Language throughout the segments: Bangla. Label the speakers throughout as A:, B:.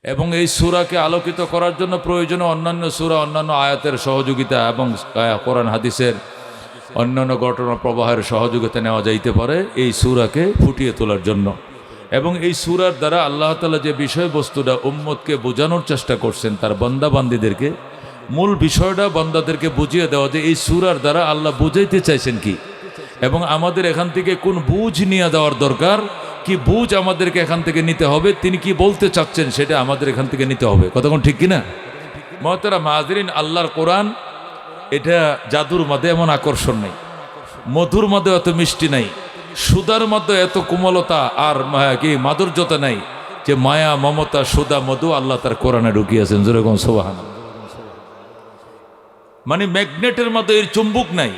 A: এবং এই সূরাকে আলোকিত করার জন্য প্রয়োজনীয় অন্যান্য সূরা, অন্যান্য আয়াতের সহযোগিতা এবং কোরআন হাদিসের অন্যান্য ঘটনা প্রবাহের সহযোগিতা নেওয়া যাইতে পারে এই সূরাকে ফুটিয়ে তোলার জন্য। এবং এই সূরার দ্বারা আল্লাহ তাআলা যে বিষয়বস্তুটা উম্মতকে বোঝানোর চেষ্টা করছেন, তার বান্দা বান্দীদেরকে মূল বিষয়টা বান্দাদেরকে বুঝিয়ে দেওয়া, যে এই সূরার দ্বারা আল্লাহ বুঝাইতে চাইছেন কি, এবং আমাদের এখান থেকে কোন বুঝ নিয়ে দেওয়ার দরকার, কি বুঝ আমাদেরকে এখান থেকে নিতে হবে, তিনি কি বলতে চাচ্ছেন সেটা আমাদের এখান থেকে নিতে হবে। কতক্ষণ ঠিক কিনা? মুহতারাম হাজিরিন, আল্লাহর কোরআন এটা জাদুর মধ্যে এমন আকর্ষণ নেই, মধুর মধ্যে এত মিষ্টি নাই, সুদার মধ্যে এত কোমলতা আর কি মাধুর্যতা নাই, যে মায়া মমতা সুদা মধু আল্লাহ তার কোরআনে ঢুকিয়েছেন। যেরকম সুবহানাল্লাহ। মানে ম্যাগনেটের মধ্যে এর চুম্বক নাই,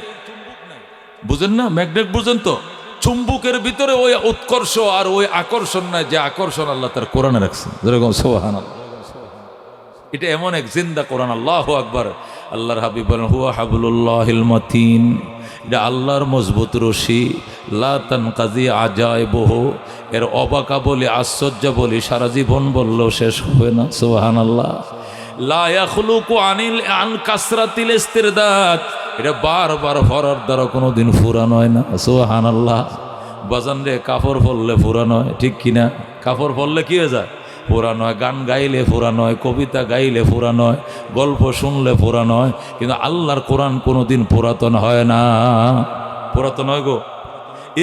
A: বুঝেন না? ম্যাগনেট বুঝেন তো? চুম্বকের ভিতরে ওই উৎকর্ষ আর ওই আকর্ষণ নাই, যে আকর্ষণ আল্লাহ তার কোরআনে রাখছেন। যেরকম সুবহানাল্লাহ। এটা এমন এক জিন্দা কোরআন। আল্লাহু আকবার। আল্লাহর হাবিব বলেন, হুয়া হাবলুল্লাহিল মাতিন, এটা আল্লাহর মজবুত রশি, লা তানকাজি আজাইবহু, এর অবাকা বলি, আশ্চর্য বলি, সারা জীবন বললেও শেষ হবে না। সুবহানাল্লাহ। লা ইয়াখলুকু আন কাসরাতিল ইস্তিরদাদ, এটা বারবার পড়ার দ্বারা কোনোদিন ফুরানো হয় না। সুবহানাল্লাহ। বাজান রে, কাপড় পরলে ফুরানো হয়, ঠিক কিনা? কাপড় পরলে কি হয়ে যায়? পুরানো হয়। গান গাইলে পুরানো হয়, কবিতা গাইলে পুরানো হয়, গল্প শুনলে পুরানো হয়, কিন্তু আল্লাহর কোরআন কোনোদিন পুরাতন হয় না। পুরাতন হয় গো।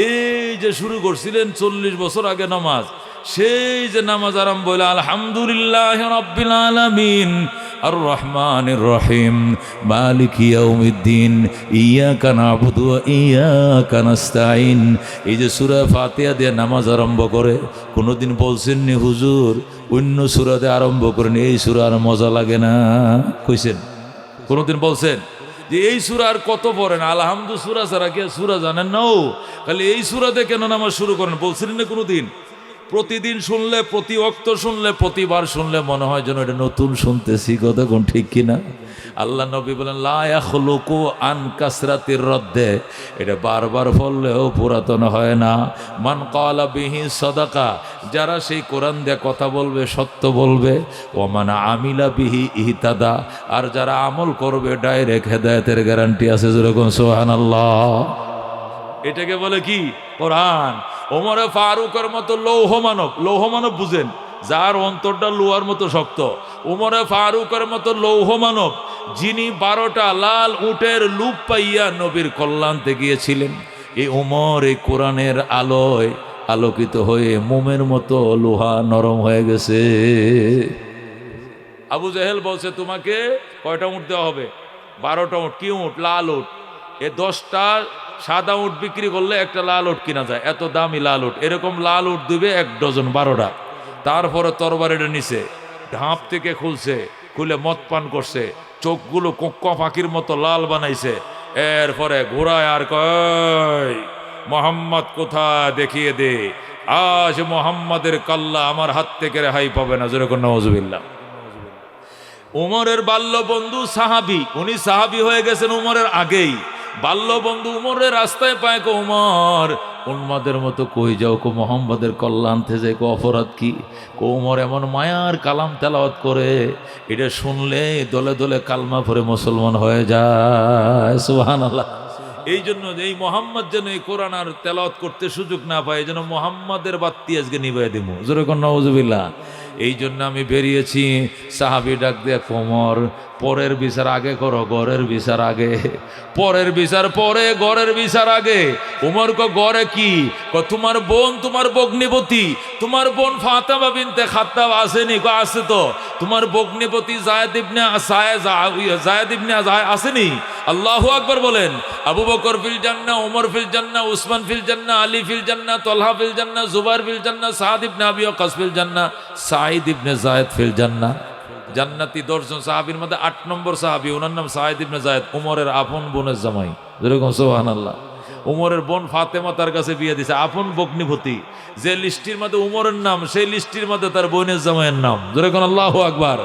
A: এই যে শুরু করছিলেন 40 বছর আগে নামাজ, সেই যে নামাজ আরম্ভ হইল আলহামদুলিল্লাহ রাব্বিল আলামিন আর রহমানির রহিম মালিক ইয়াউমিদ্দিন ইয়াকা নাবুদু ওয়া ইয়াকা নাস্তাইন, এই যে সূরা ফাতিহা দিয়ে নামাজ আরম্ভ করে, কোনোদিন বলছেন নি হুজুর অন্য সূরা দিয়ে আরম্ভ করেন, এই সূরা আর মজা লাগে না? কইছেন? কোনোদিন বলছেন যে এই সূরা আর কত পড়েন, আলহামদু সূরা ছাড়া কি সূরা জানেন না? ও খালি এই সূরাতে কেন নামাজ শুরু করেন? বলছিলেন না কোনোদিন? প্রতিদিন শুনলে, প্রতি ওয়াক্ত শুনলে, প্রতিবার শুনলে মনে হয় যেন এটা নতুন শুনতেছি। কতক্ষণ ঠিক কিনা? আল্লাহ নবী বলেন, লা ইয়াখলুকু আন কাসরাতির রদ্দে, এটা বারবার পড়লেও পুরাতন হয় না। মান ক্বালা বিহি সাদাকা, যারা সেই কোরআন দিয়ে কথা বলবে সত্য বলবে। ওয়া মান আমিলা বিহি ইহতাদা, আর যারা আমল করবে ডাইরেক্ট হেদায়েতের গ্যারান্টি আছে। যেরকম সুবহানাল্লাহ। এটাকে বলে কি? কোরআন। ওমরে ফারুকের মতো লৌহ মানব, লৌহ মানব বুঝেন? যার অন্তরটা লোহার মতো শক্ত। ওমরে ফারুকের মতো লৌহ মানব, যিনি 12টা লাল উটের লুপ পাইয়া নবীর কল্যাণতে গিয়েছিলেন, এই ওমর এই কোরআনের আলোয় আলোকিত হয়ে মোমের মতো লোহা নরম হয়ে গেছে। আবু জেহেল বলছে, তোমাকে কয়টা উট দেওয়া হবে? 12টা উট। কি উট? লাল উট। এ 10টা সাদা উট বিক্রি করলে একটা লাল উট কিনা যায়, এত দামি লাল উট। এরকম লাল উট দিবে 1 ডজন, 12টা। তারপরে তরবারিটা নিছে, ঢাপ থেকে খুলছে, খুলে মদ পান করছে, চোখগুলো কোক্কা পাখির মতো লাল বানাইছে। এরপরে ঘোড়ায় আর কয়, মোহাম্মদ কোথায়, দেখিয়ে দে, আজ মোহাম্মদের কাল্লা আমার হাত থেকে রেহাই পাবে না। যেরকম নওয়াজুবিল্লাহ। উমরের বাল্য বন্ধু সাহাবি, উনি সাহাবি হয়ে গেছেন উমরের আগেই। বাল্য বন্ধু উমরের রাস্তায় পায়, কো উমর উন্মাদের মতো কই যাও, কো মোহাম্মদের কল্যাণ থেকে, কো অপরাধ কি? কো উমর এমন মায়ার কালাম তেলাওয়াত করে, এটা শুনলে দলে দলে কালমা পড়ে মুসলমান হয়ে যায়। সুবহানাল্লাহ। এই জন্য এই মোহাম্মদ যেন এই কোরআন আর তেলাওয়াত করতে সুযোগ না পায়, এই জন্য মোহাম্মদের বাত্তি আজকে নিভাই দিব। জোরে কোন নাউজুবিল্লাহ। এই জন্য আমি বেরিয়েছি। সাহাবি ডাক দিয়ে, কোমর পরের বিচার আগে করো, ঘরের বিচার আগে। পরের বিচার পরে, ঘরের বিচার আগে। উমর কো ঘরে কি? কো তোমার বোন, তোমার ভগ্নিপতি, তোমার বোন ফাতেমা বিনতে খাত্তাব আসেনি? কো আছে তো। তোমার ভগ্নিপতি জায়েদ ইবনে আসেনি? আল্লাহু আকবার বলেন। আবু বকর ফিল জান্নাহ, ওমর ফিল জান্নাহ, উসমান ফিল জান্নাহ, আলী ফিল জান্নাহ, তালহা ফিল জান্নাহ, জুবাইর ফিল জান্নাহ, সাদ ইবনে আবি ওয়াক্কাস ফিল জান্নাহ, সাঈদ ইবনে যায়েদ ফিল জান্নাহ। জান্নাতি 10 জন সাহাবীর মধ্যে 8 নম্বর সাহাবী, ওনার নাম সাঈদ ইবনে যায়েদ, উমরের আপন বোনের জামাই। যেরকম সুবহানাল্লাহ। উমরের বোন ফাতেমা তার কাছে বিয়ে দিছে, আপন ভগ্নিপতি। যে লিস্টির মধ্যে উমরের নাম, সেই লিস্টির মধ্যে তার বোনের জামাইয়ের নাম। যেরকম আল্লাহু আকবার।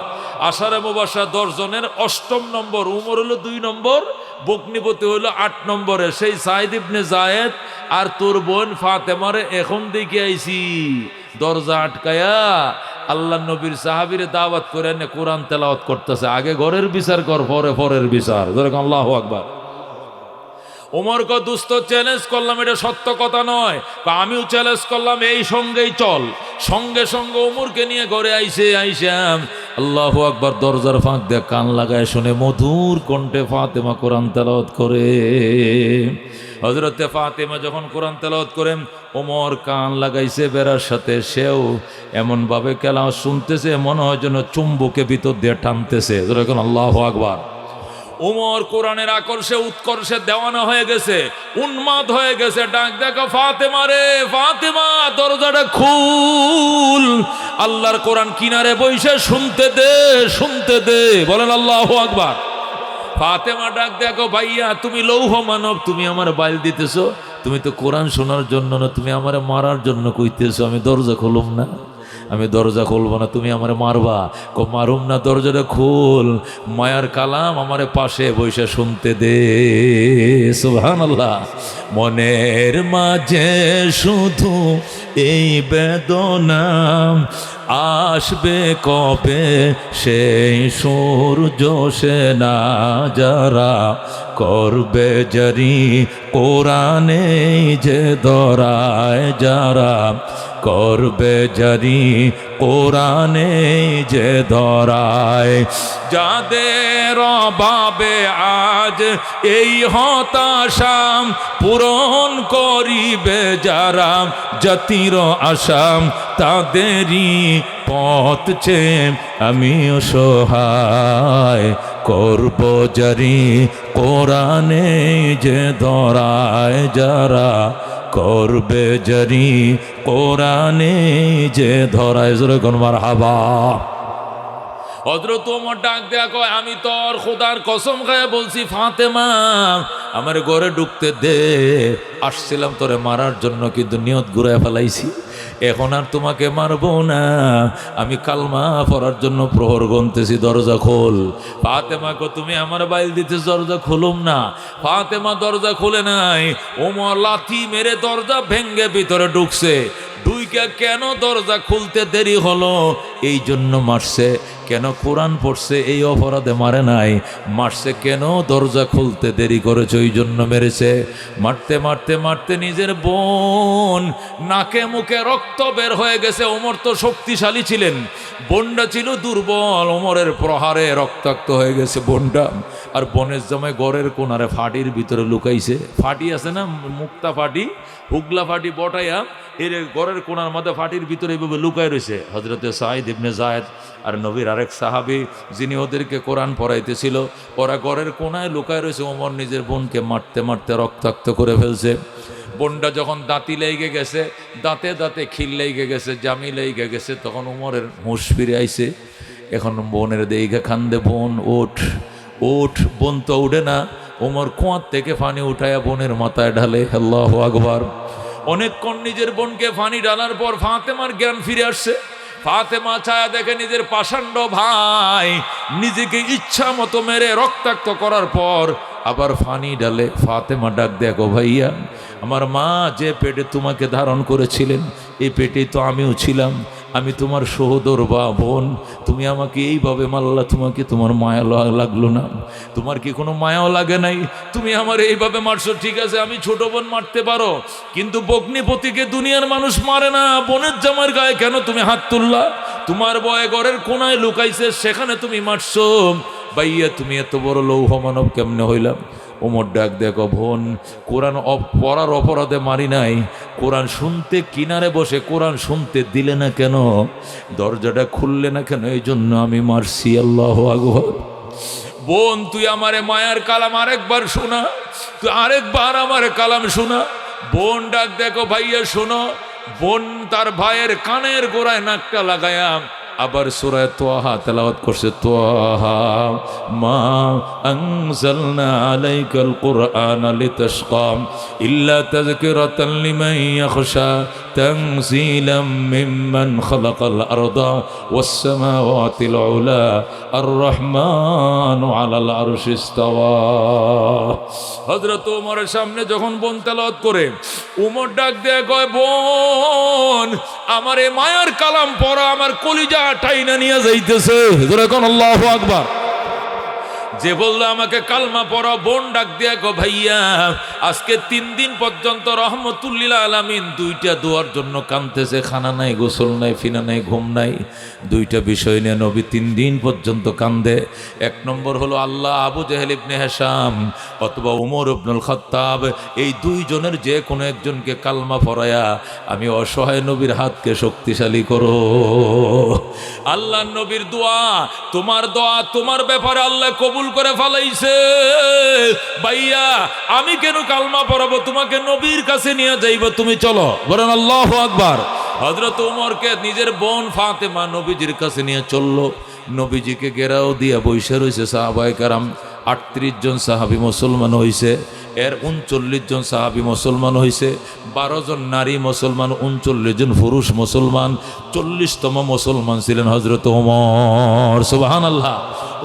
A: আশারে মুবাশশারা 10 জনের 8ম নম্বর, উমর হলো 2 নম্বর, ভগ্নিপতি হইল 8 নম্বরে, সেই সাঈদ ইবনে যায়েদ। আর তোর বোন ফাতেমারে এখন দেখে আইছি দরজা আটকায়া আল্লাহ নবীর সাহাবীরে দাওয়াত করে এনে কোরআন তেলাওয়াত করতেছে। আগে ঘরের বিচার কর, পরে পরের বিচার। যেরকম আল্লাহু আকবার। ওমর ক দুস্থ চ্যালেঞ্জ করলাম, এটা সত্য কথা নয়। আমিও চ্যালেঞ্জ করলাম, এই সঙ্গেই চল। সঙ্গে সঙ্গে ওমরকে নিয়ে ঘরে আইসাম আল্লাহু আকবার, দরজার ফাঁক দিয়ে কান লাগায় শুনে মধুর কণ্ঠে ফাতেমা কোরআন তেলাওয়াত করে। হযরতে ফাতেমা যখন কোরআন তেলাওয়াত করেন, ওমর কান লাগাইছে বেড়ার সাথে, সেও এমনভাবে কেলাওয়াত শুনতেছে মনে হয় যেন চুম্বুকে ভিতর দিয়ে টানতেছে। যেরকম আল্লাহু আকবার। ওমর কোরআনের আকর্ষে উৎকর্ষে দেওয়ানা হয়ে গেছে, উন্মাদ হয়ে গেছে। ডাক দেখা, ফাতেমা রে ফাতেমা, দরজাটা খুল, আল্লাহর কোরআন কিনারে বইসে শুনতে দে, শুনতে দে। বলেন আল্লাহু আকবার। ফাতেমা ডাক দেখো, ভাইয়া তুমি লৌহ মানব, তুমি আমার বাইল দিতেছো, তুমি তো কোরআন শোনার জন্য না, তুমি আমার মারার জন্য কইতেছো। আমি দরজা খুলুম না, আমি দরজা খুলবো না, তুমি আমারে মারবা। মারুম না, দরজাটা খুল, মায়ার কালাম আমারে পাশে বসে শুনতে দে। সুবহানাল্লাহ। মনের মাঝে শুধু এই বেদনা, আসবে কবে সেই সূর্য সেনা, যারা করবে জারি কোরআনে যে ধরায়, যারা করবে জারি কোরআনে যে ধরায়, যাদের অভাবে আজ এই হতাশাম পূরণ করিবে যারা, জাতির আসাম তাদেরই পথ চেয়ে আমি অসহায়, করব জারি কোরআনে যে ধরায়, যারা করবে জারি কোরআনে যে ধরায়। জোরে কোন মারহাবা। হযরত ওমর ডাক দেয়া কয়, আমি তোর খোদার কসম খায় বলছি ফাতেমা, আমার ঘরে ঢুকতে দে। আসছিলাম তোরে মারার জন্য, কিন্তু নিয়ত ঘুরায় ফেলাইছি। এখন আর তোমাকে মারবো না, আমি কালমা পড়ার জন্য প্রহর গুনতেছি, দরজা খোল। ফাতেমা কো, তুমি আমার বাইল দিতে, দরজা খুলুম না। ফাতেমা দরজা খুলে নাই, ওমর লাথি মেরে দরজা ভেঙ্গে ভিতরে ঢুকছে। দুইকা কেন দরজা খুলতে দেরি হলো এই জন্য মারছে, কেন কোরআন পড়ছে এই অপরাধে মারে নাই, মারছে কেন দরজা খুলতে দেরি করেছে ওই জন্য মেরেছে। মারতে মারতে মারতে নিজের বোন নাকে মুখে রক্ত বের হয়ে গেছে। ওমর তো শক্তিশালী ছিলেন, বোনটা ছিল দুর্বল, ওমরের প্রহারে রক্তাক্ত হয়ে গেছে বোনটা। আর বোনের জামাই ঘরের কোনারে ফাটির ভিতরে লুকাইছে। ফাটি আছে না, মুক্তা ফাটি, হুগলা ফাটি বটাইয়া এর ঘরের কোনার মধ্যে ফাটির ভিতরে এইভাবে লুকায় রয়েছে। হযরতে সাঈদ ইবনে যায়েদ আর নবীর আরেক সাহাবী যিনি ওদেরকে কোরআন পড়াইতেছিল, ওরা ঘরের কোনায় লুকায় রয়েছে। ওমর নিজের বোনকে মারতে মারতে রক্তাক্ত করে ফেলছে। বোনটা যখন দাঁতি লেগে গেছে, দাঁতে দাঁতে খিল লেগে গেছে, জামি লেগে গেছে, তখন ওমরের হুঁশ ফিরে আইছে। এখন বোনের দেইগা খান্দে, বোন ওঠ ওঠ। বোন তো উঠে না। ওমর কুয়ার থেকে পানি উঠায়া বোনের মাথায় ঢালে। আল্লাহু আকবার। অনেকক্ষণ নিজের বোনকে পানি ঢালার পর ফাতেমার জ্ঞান ফিরে আসছে। ফাতেমা ছায়া দেখে নিজের পাষাণ্ড ভাই নিজেকে ইচ্ছা মতো মেরে রক্তাক্ত করার পর আবার পানি ঢালে। ফাতেমা ডাক দেখো, ভাইয়া আমার মা যে পেটে তোমাকে ধারণ করেছিলেন, এই পেটেই তো আমিও ছিলাম, আমি তোমার সহোদর বা বোন, তুমি আমাকে এইভাবে মারলা, তোমাকে তোমার মায়া লাগলো না? তোমার কি কোনো মায়াও লাগে নাই? তুমি আমার এইভাবে মারছো, ঠিক আছে আমি ছোট বোন মারতে পারো, কিন্তু বগ্নিপতিকে দুনিয়ার মানুষ মারে না। বোনের জামার গায়ে কেন তুমি হাত তুললা? তোমার বয়ে ঘরের কোনায় লুকাইছে, সেখানে তুমি মারছো। ভাইয়া তুমি এত বড় লৌহ মানব কেমনে হইলাম? ওমর ডাক দেখো, বোন কোরআন পড়ার অপরাধে মারি নাই, কোরআন শুনতে কিনারে বসে কোরআন শুনতে দিলে না কেন, দরজাটা খুললে না কেন, এই জন্য আমি মারছি। আল্লাহু আকবার। বোন তুই আমারে মায়ার কালাম আরেকবার শোনা, তুই আরেকবার আমার কালাম শোনা। বোন ডাক দেখো, ভাইয়া শোনো। বোন তার ভাইয়ের কানের গোড়ায় নাকটা লাগায়া আবার সূরা তাহা তেলাওয়াত করছে। তাহা মা আনজালনা আলাইকাল কুরআনা লিতাশকা ইল্লা তাযকিরাতাল লিমান ইয়াখশা تنزيلا ممن خلق الأرض والسماوات العلى الرحمن على العرش استوى হযরত ওমরের সামনে যখন বোন তেলাওয়াত করে ওমর ডাক দিয়ে কয় বোন আমার এই মায়ার কালাম পড়া আমার কলিজা টাইনা নিয়ে যাইতেছে জোরে কোন আল্লাহু আকবার যে বললো আমাকে কালমা পড়া বোন ডাক দিয়া গো ভাইয়া আজকে 3 দিন পর্যন্ত রহমতুল্লিল আলামিন দুইটা দোয়ার জন্য কাঁদতেছে খানা নাই গোসল নাই ফিনা নাই ঘুম নাই দুইটা বিষয় নিয়ে নবী 3 দিন পর্যন্ত কান্দে এক নম্বর হলো আল্লাহ আবু জেহেল ইবনে হিশাম অথবা উমর ইবনুল খাত্তাব এই দুইজনের যে কোনো একজনকে কালমা পড়ায়া আমি অসহায় নবীর হাতকে শক্তিশালী করো আল্লাহ নবীর দোয়া তোমার ব্যাপারে আল্লাহ কবুল করে ফেলাইছে ভাইয়া আমি কেন কালমা পড়াবো তোমাকে নবীর কাছে নিয়ে যাইবো তুমি চলো বলেন আল্লাহু আকবার হযরত ওমরকে নিজের বোন ফাতেমা নবীজির কাছে নিয়ে চললো নবীজিকে ঘেরাও দিয়া বৈশা রয়েছে সাহাবায়ে কেরাম 38 জন সাহাবী মুসলমান হইছে এর 39 জন সাহাবী মুসলমান হইছে 12 জন নারী মুসলমান 39 জন পুরুষ মুসলমান 40তম মুসলমান ছিলেন হযরত ওমর সুবহানাল্লাহ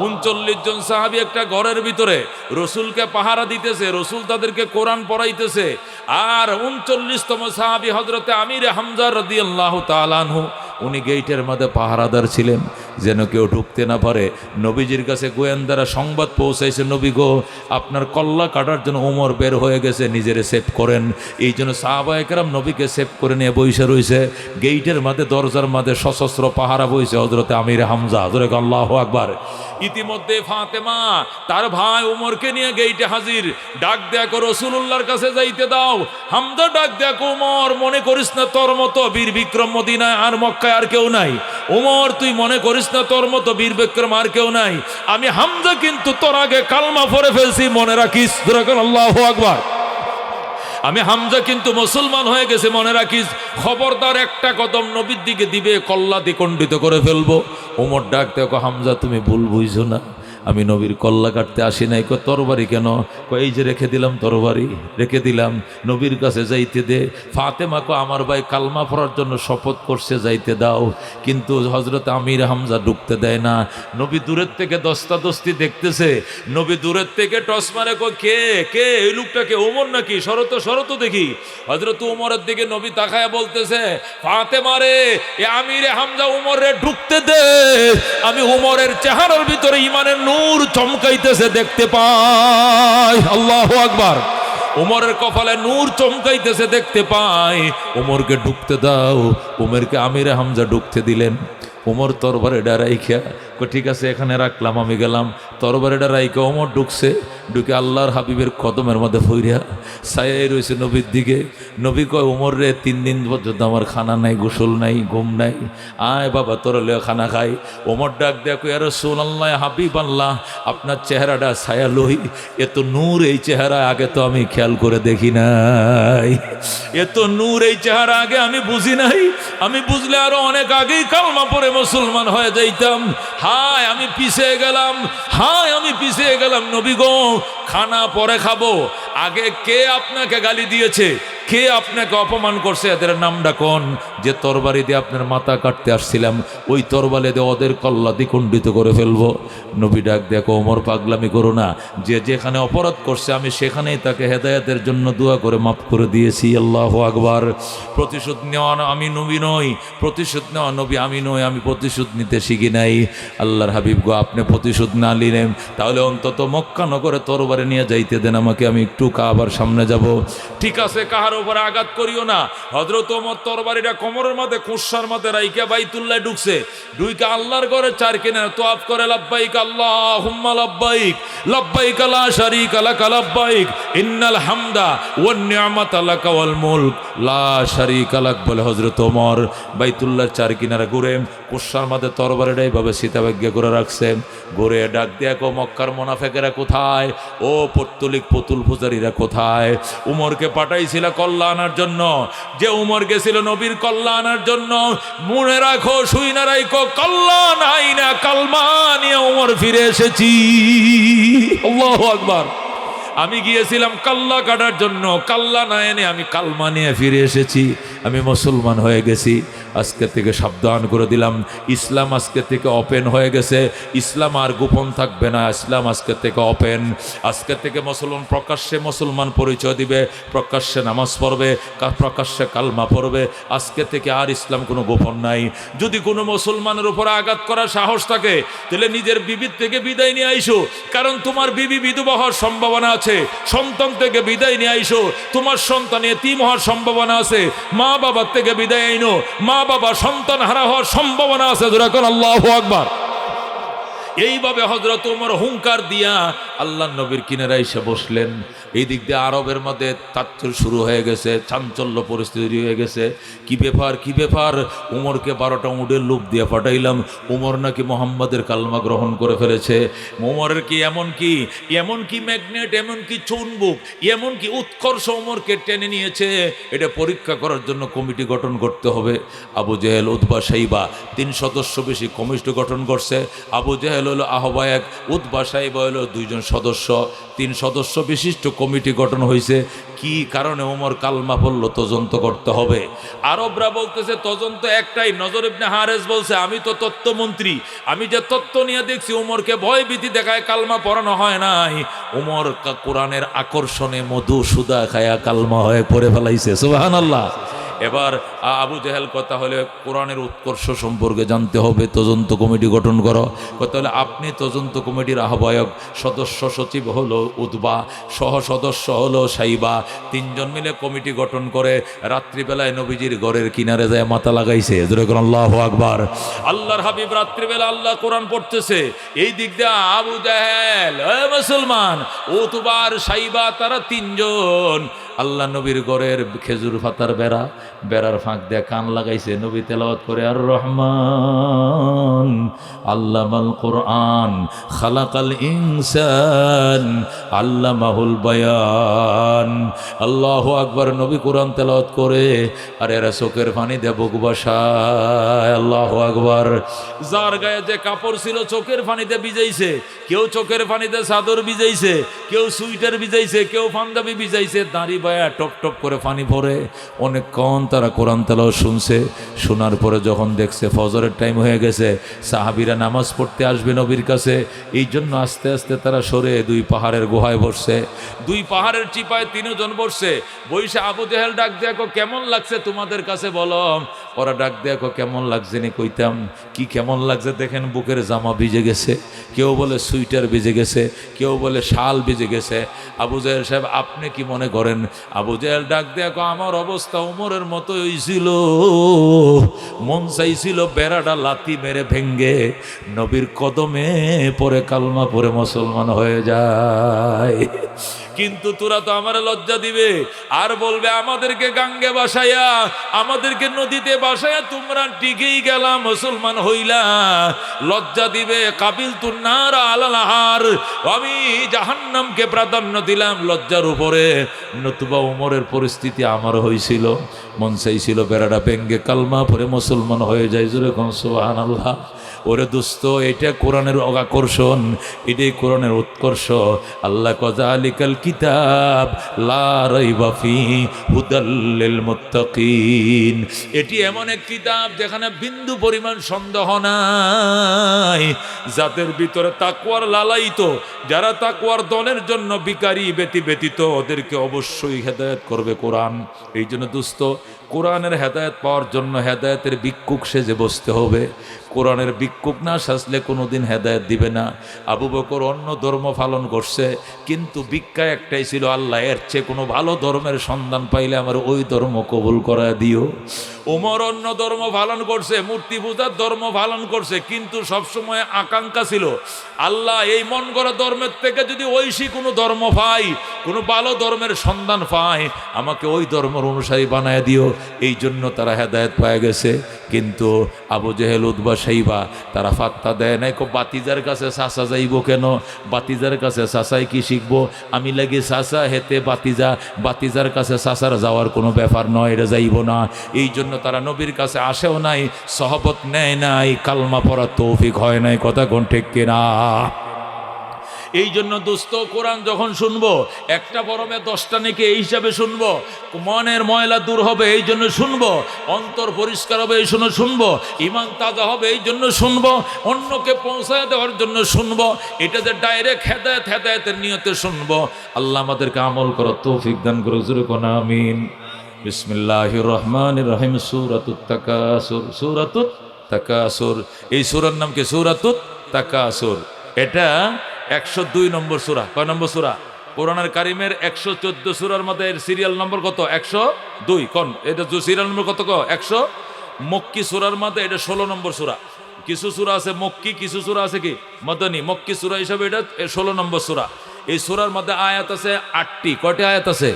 A: 39 জন সাহাবী একটা ঘরের ভিতরে রাসূলকে পাহারা দিতেছে রাসূল তাদেরকে কোরআন পড়াইতেছে আর 39তম সাহাবী হযরত আমির হামজা রাদিয়াল্লাহু তাআলা আনহু উনি গেটের মধ্যে পাহারাদার ছিলেন যেন কেউ ঢুকতে না পারে নবীজির কাছে গোয়েন্দারা সংবাদ পৌঁছাইছে নবী গো আপনার কল্লা কাটার জন্য ওমর বের হয়ে গেছে নিজেরে সেভ করেন এই জন্য সাহাবায়ে কেরাম নবীকে সেভ করে নিয়ে বইসা রইছে গেটের মধ্যে দরজার মধ্যে সশস্ত্র পাহারা বইছে হযরত আমির হামজা জোরে আল্লাহু আকবার ইতিমধ্যে ফাতেমা তার ভাই ওমরকে নিয়ে গেটে হাজির ডাক দেখো রাসূলুল্লাহর কাছে যাইতে দাও হামজা ডাক দেখো ওমর মনে করিস না তোর মতো বীর বিক্রম মদিনায় আর মক্কায় আর কেউ নাই ওমর তুই মনে করিস না তোর মতো বীর বিক্রম আর কেউ নাই আমি হামজা কিন্তু তোর আগে কালমা পড়ে ফেলছি মনে রাখিস জোরে আল্লাহু আকবার আমি হামজা কিন্তু মুসলমান হয়ে গেছে মনে রাখিস খবরদার একটা কদম নবীর দিকে দিবে কল্লা দ্বিখণ্ডিত করে ফেলবো ওমর ডাক দেখো হামজা তুমি ভুল বুঝছো না আমি নবীর কল্লা কাটতে আসি নাই কই তরবারি কেন কই এই যে রেখে দিলাম তরবারি রেখে দিলাম নবীর কাছে যাইতে দে ফাতেমা কো আমার ভাই কালমা পড়ার জন্য শপথ করছে যাইতে দাও কিন্তু হযরত আমির হামজা ঢুকতে দেয় না নবী দূরের থেকে দস্তাদস্তি দেখতেছে নবী দূরের থেকে টস মারে কই কে এই লোকটাকে ওমর নাকি শরত দেখি হযরত ওমরের দিকে নবী তাকায়া বলতেছে ফাতেমা রে এ আমির হামজা ওমরে ঢুকতে দে আমি ওমরের চেহারার ভিতরে ঈমানের নূর চমকাইতেছে দেখতে পাই আল্লাহু আকবার ওমরের কপালে নূর চমকাইতেছে দেখতে পাই ওমরকে ঢুকতে দাও ওমরকে আমির হামজা ঢুকতে দিলেন ওমর তরবারে ডারাইখা ঠিক আছে এখানে রাখলাম আমি গেলাম তরবারে ডারাইখা ওমর ঢুকে আল্লাহর হাবিবের কদমের মধ্যে ফইরা ছায়াই রয়েছে নবীর দিকে নবী কয় ওমর রে 3 দিন পর্যন্ত আমার খানা নাই গোসল নাই ঘুম নাই আয় বাবা তোর লয়ে খানা খাই ওমর ডাক দেখো ইয়া রাসূলুল্লাহ হাবিব আল্লাহ আপনার চেহারাটা ছায়া লই এত নূর এই চেহারা আগে তো আমি খেয়াল করে দেখি নাই এত নূর এই চেহারা আগে আমি বুঝি নাই আমি বুঝলে আরো অনেক আগেই কালমা পড়ে মুসলমান হয়ে যাইতাম হায় আমি পিছিয়ে গেলাম নবী গো খানা পরে খাবো আগে কে আপনাকে গালি দিয়েছে কে আপনাকে অপমান করছে এদের নামটা কোন যে তরবারি দিয়ে আপনার মাথা কাটতে আসছিলাম ওই তরবারি দিয়ে ওদের কল্লা দ্বিখণ্ডিত করে ফেলবো নবী ডাক দেখো ওমর পাগলামি করো না যে যেখানে অপরাধ করছে আমি সেখানেই তাকে হেদায়েতের জন্য দোয়া করে মাফ করে দিয়েছি আল্লাহু আকবার প্রতিশোধ নেওয়া আমি নবী নই প্রতিশোধ নেওয়া নবী আমি নই আমি প্রতিশোধ নিতে শিখি নাই আল্লাহর হাবিব গো আপনি প্রতিশোধ না নিলেন তাহলে অন্তত মক্কা নগরে তরবারি নিয়ে যাইতে দেন আমাকে আমি একটু কাবার সামনে যাব ঠিক আছে কাহার উপরে আঘাত করিও না হযরত ওমর তরবারিটা কোমরের মধ্যে কুশার মধ্যে রাইখা বাইতুল্লাহ ঢুকছে ঢুইকা আল্লাহর ঘরে চার কিনারে তোয়াফ করে লাব্বাইক আল্লাহুম্মা লাব্বাইক লাব্বাইক লা শারীকা লাক লাব্বাইক ইন্নাল হামদা ওয়ান নি'মাতা লাক ওয়াল মুলক লা শারীকা লাক বলে হযরত ওমর বাইতুল্লাহর চার কিনারে ঘুরে কুশার মধ্যে তরবারিটা এইভাবে সীতাবেগ্য করে রাখছে ঘুরে ডাক দেখো মক্কার মুনাফিকেরা কোথায় ও পত্তলিক পুতুল পূজারীরা কোথায় উমরকে পাঠাইছিল কল্লা আনার জন্য যে উমর গেছিল নবীর কল্লা আনার জন্য মনে রাখো শুইনা রাখো কল্লা নাই না কালমা নিয়ে উমর ফিরে এসেছি আল্লাহু আকবার আমি গিয়েছিলাম কাল্লা কাটার জন্য, কাল্লা না এনে আমি কালমা নিয়ে ফিরে এসেছি, আমি মুসলমান হয়ে গেছি। আজকে থেকে সাবধান করে দিলাম, ইসলাম আজকে থেকে ওপেন হয়ে গেছে, ইসলাম আর গোপন থাকবে না, ইসলাম আজকে থেকে ওপেন। আজকে থেকে মুসলমান প্রকাশ্যে মুসলমান পরিচয় দিবে, প্রকাশ্যে নামাজ পড়বে, প্রকাশ্যে কালমা পড়বে। আজকে থেকে আর ইসলাম কোনো গোপন নাই। যদি কোনো মুসলমানের উপর আঘাত করার সাহস থাকে, তাহলে নিজের বিবির থেকে বিদায় নিয়ে আইসো, কারণ তোমার বিবি বিধবা হওয়ার সম্ভাবনা আছে। সন্তান থেকে বিদায় নিয়ে আইসো, তোমার সন্তান এতিম হওয়ার সম্ভাবনা আছে। মা বাবার থেকে বিদায় আইনো, মা বাবা সন্তান হারা হওয়ার সম্ভাবনা আছে। যেরকম আল্লাহু আকবার। এইভাবে হযরত ওমর হুঙ্কার দিয়া আল্লাহ নবীর কিনারে এসে বসলেন। এই দিক দিয়ে আরবের মধ্যে তাচ্ছর শুরু হয়ে গেছে, চাঞ্চল্য পরিস্থিতি হয়ে গেছে। কি ব্যাপার, কি ব্যাপার? উমরকে 12টা উটের লোভ দিয়ে পাঠাইলাম, উমর নাকি মোহাম্মদের কালমা গ্রহণ করে ফেলেছে। উমরের কি এমন কি ম্যাগনেট, এমন কি চুনবুক, এমন কি উৎকর্ষ উমরকে টেনে নিয়েছে, এটা পরীক্ষা করার জন্য কমিটি গঠন করতে হবে। আবু জেহেল, উতবা, সাইবা 3 সদস্য বেশি কমিটি গঠন করছে। আবু জেহেল হলো আহ্বায়ক, উতবা, সাইবা হলো 2 জন সদস্য। 3 সদস্য বিশিষ্ট কমিটি গঠন হয়েছে। কি কারণে ওমর কালমা পড়ল তদন্ত করতে হবে। আরবরা বলতেছে তদন্ত একটাই। নজর ইবনে হারেস বলছে, আমি তো তত্ত্বমন্ত্রী, আমি যে তত্ত্ব নিয়ে দেখছি ওমরকে ভয় ভীতি দেখায় কালমা পড়ানো হয় নাই। ওমর কোরআনের আকর্ষণে মধু সুদা খায়া কালমা হয়ে পড়ে ফেলাইছে। সুবহানাল্লাহ। এবার আবু জেহেল কথা হলে কোরআনের উৎকর্ষ সম্পর্কে জানতে হবে, তদন্ত কমিটি গঠন করো। কথা হলে আপনি তদন্ত কমিটির আহ্বায়ক, সদস্য সচিব হলো উতবা, সহ সদস্য হলো সাইবা। 3 জন মিলে কমিটি গঠন করে রাত্রিবেলায় নবীজির ঘরের কিনারে যায় মাথা লাগাইছে। যেরকম আল্লাহু আকবার। আল্লাহর হাবিব রাত্রিবেলা আল্লাহ কোরআন পড়তেছে, এই দিক দিয়ে আবু জেহেল, মুসলমান, উতবা আর সাইবা, তারা 3 জন আল্লাহ নবীর ঘরের খেজুর পাতার বেড়ার ফাঁক দিয়ে কান লাগাইছে। নবী তেলাওয়াত করে, আর রহমান আল্লামাল কোরআন খালাকাল ইনসান আল্লামাহুল বায়ান। আল্লাহু আকবার। নবী কোরআন তেলাওয়াত করে আর এরা চোখের পানি দিয়ে বুক বাসায়। আল্লাহু আকবার। যার গায়ে যে কাপড় ছিল চোখের পানিতে ভিজাইছে, কেউ চোখের পানিতে চাদর ভিজাইছে, কেউ সুইটার ভিজাইছে, কেউ পাঞ্জাবি ভিজাইছে, দাঁড়ি বায়া টপ টপ করে পানি পড়ে। অনেকক্ষণ তারা কোরআন তেলাওয়াত শুনছে। শোনার পরে যখন দেখছে ফজরের টাইম হয়ে গেছে, সাহাবীরা নামাজ পড়তে আসবে নবীর কাছে, এই জন্য আস্তে আস্তে তারা সরে 2 পাহাড়ের গুহায় বসছে। 2 পাহাড়ের চিপায় 3 জন বসছে। বইসে আবু জেহেল ডাক দেখো, কেমন লাগছে তোমাদের কাছে বলো। ওরা ডাক দেখো, কেমন লাগছে নি কইতাম। কি কেমন লাগছে দেখেন, বুকের জামা ভিজে গেছে, কেউ বলে সুইটার ভিজে গেছে, কেউ বলে শাল ভিজে গেছে। আবু জেহেল সাহেব আপনি কি মনে করেন? আবু জেহেল ডাক দেখো, আমার অবস্থা উমরের মতো হইছিল, মন চাইছিল বেড়াটা লাথি মেরে ভেঙ্গে নবীর কদমে পরে কালমা পরে মুসলমান হয়ে যায়। কিন্তু তোরা তো আমার লজ্জা দিবে আর বলবে আমাদেরকে গাঙ্গে বাসায়া, আমাদেরকে নদীতে বাসায়া তোমরা টিকেই গেলা, মুসলমান হইলা। লজ্জা দিবে। কাবিল তুন নার আলালাহার, আমি জাহান্নামকে প্রাধান্য দিলাম লজ্জার উপরে। নতুবা ওমরের পরিস্থিতি আমার হয়েছিল, মন চাইছিল বেড়াটা ভেঙ্গে কালমা পরে মুসলমান হয়ে যায়। যেরকম সুবহানাল্লাহ। ওরে দোস্ত, এটা কোরআনের আকর্ষণ, এটাই কোরআনের উৎকর্ষ। আল্লাহ কাযালিকাল কিতাব লা রাইবা ফিহি হুদাল লিল মুত্তাকিন। এটি এমন এক কিতাব যেখানে বিন্দু পরিমাণ সন্দেহ নাই। যাদের ভিতরে তাকওয়ার লালায়িত, যারা তাকওয়ার দলের জন্য বিকারী ব্যতীত, ওদেরকে অবশ্যই হেদায়েত করবে কোরআন। এই জন্য দোস্ত, কোরআনের হেদায়েত পাওয়ার জন্য হেদায়েতের ভিক্ষুক সেজে বসতে হবে। কোরআনের ভিক্ষুক না সাজলে কোনোদিন হেদায়েত দিবে না। আবু বকর অন্য ধর্ম পালন করছে, কিন্তু ভিক্ষা একটাই ছিল, আল্লাহ এর চেয়ে কোনো ভালো ধর্মের সন্ধান পাইলে আমার ওই ধর্ম কবুল করা দিও। ওমর অন্য ধর্ম পালন করছে, মূর্তি পূজার ধর্ম পালন করছে, কিন্তু সবসময় আকাঙ্ক্ষা ছিল আল্লাহ এই মন গড়া ধর্মের থেকে যদি ঐশী কোনো ধর্ম পাই, কোনো ভালো ধর্মের সন্ধান পাই, আমাকে ওই ধর্মের অনুসারী বানায় দিও। এই জন্য তারা হেদায়েত পায় গেছে। কিন্তু আবু জেহেল, উতবা, সাইবা তারা ফাত্তা দেয় নাই। বাতিজার কাছে চাচা যাইব কেন? বাতিজার কাছে চাচাই কি শিখবো? আমি লাগি চাচা, হেতে বাতিজা, বাতিজার কাছে চাচার যাওয়ার কোনো ব্যাপার নয়, এটা যাইব না। এই জন্য তারা নবীর কাছে আসেও নাই, সহবত নেয় নাই, কালমা পড়ার তৌফিক হয় নাই। কথা কোন ঠিক কিনা? এই জন্য দোস্ত কোরআন যখন শুনবো একটা বরমে 10টা নেকি এই হিসাবে শুনবো, মনের ময়লা দূর হবে এই জন্য শুনবো, অন্তর পরিষ্কার হবে এই জন্য শুনবো, ইমান তাজা হবে এই জন্য শুনবো, অন্যকে পৌঁছায় দেওয়ার জন্য শুনবো, এটা যে ডাইরেক্ট হেদায়েতের নিয়তে শুনবো। আল্লাহ আমাদেরকে আমল করার তৌফিক দান করুন, জোরে কোন আমিন। বিসমিল্লাহির রহমানির রহিম। সূরাতুত তাকাসুর, সূরাতুত তাকাসুর, এই সূরার নাম কি? সূরাতুত তাকাসুর। এটা 102 নম্বর সূরা। কয় নম্বর সূরা? কোরআনের কারিমের 114 সূরার মধ্যে এর সিরিয়াল নম্বর কত? 102। কোন এটা সিরিয়াল নম্বর কত? 100। মক্কি সূরার মধ্যে এটা 16 নম্বর সূরা। কিছু সূরা আছে মক্কি, কিছু সূরা আছে কি মদনী। মক্কি সূরা হিসাবে এটা 16 নম্বর সূরা। এই সূরার মধ্যে আয়াত আছে 8টি। কয়টি আয়াত আছে?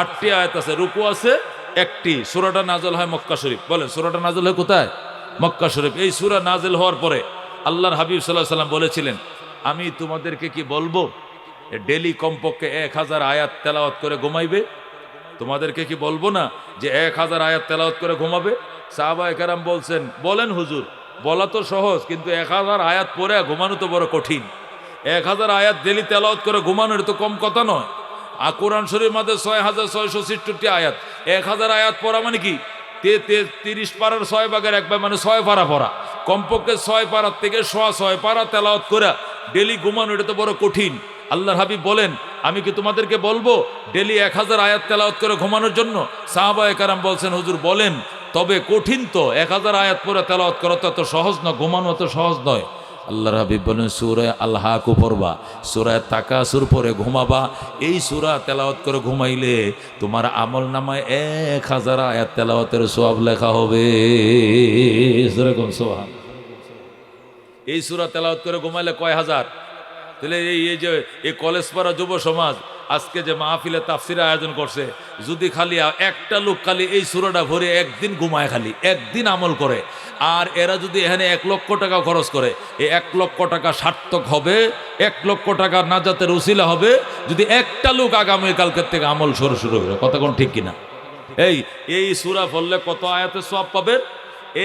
A: 8টি আয়াত আছে। রুকু আছে 1টি। সূরাটা নাযিল হয় মক্কা শরীফ। বলেন সূরাটা নাযিল হয় কোথায়? মক্কা শরীফ। এই সূরা নাযিল হওয়ার পরে আল্লাহর হাবিব সাল্লাল্লাহু আলাইহি সাল্লাম বলেছিলেন, আমি তোমাদেরকে কি বলবো ডেলি কমপক্ষে 1000 আয়াত তেলাওয়াত করে ঘুমাইবে? তোমাদেরকে কি বলবো না যে 1000 আয়াত তেলাওয়াত করে ঘুমাবে? সাহাবায়ে কেরাম বলছেন, বলেন হুজুর, বলা তো সহজ, কিন্তু 1000 আয়াত পড়ে ঘুমানো তো বড় কঠিন। 1000 আয়াত ডেলি তেলাওয়াত করে ঘুমানোর তো কম কথা নয়। আর কোরআন শরীফের মধ্যে 6666 আয়াত। 1000 আয়াত পড়া মানে কি? 30 পারার 6 ভাগের 1 ভাগ, মানে 6 পারা পড়া। কমপক্ষে 6 পারার থেকে 6 পারা তেলাওয়াত করে ডেলি ঘুমানো, এটা তো বড় কঠিন। আল্লাহর হাবিব বলেন, আমি কি তোমাদেরকে বলবো ডেলি 1000 আয়াত তেলাওয়াত করে ঘুমানোর জন্য? সাহাবায়ে কেরাম বলছেন, হুজুর বলেন, তবে কঠিন তো। 1000 আয়াত পড়ে তেলাওয়াত করা তো এত সহজ নয়, ঘুমানো এত সহজ নয়। আল্লাহর হাবিব বলেন, সূরা আল হাকুম পড়বা, সূরা তাকাসুর পরে ঘুমাবা। এই সূরা তেলাওয়াত করে ঘুমাইলে তোমার আমল নামায় 1000 আয়াত তেলাওয়াতের সওয়াব লেখা হবে। যেরকম সুবহান। এই সূরা তেলাওয়াত করে ঘুমাইলে কয় হাজার? তাহলে এই যে এই কলেজ পাড়া যুব সমাজ আজকে যে মাহফিলে তাফসিরের আয়োজন করছে, যদি খালি একটা লোক খালি এই সূরাটা ভরে একদিন ঘুমায়, খালি একদিন আমল করে, আর এরা যদি এখানে 1 লক্ষ টাকা খরচ করে, এই 1 লক্ষ টাকা সার্থক হবে, 1 লক্ষ টাকা নাজাতের উসিলা হবে যদি একটা লোক আগামীকালকের থেকে আমল শুরু করে। কথা কোন ঠিক কিনা? এই সূরা পড়লে কত আয়াতের সওয়াব পাবে?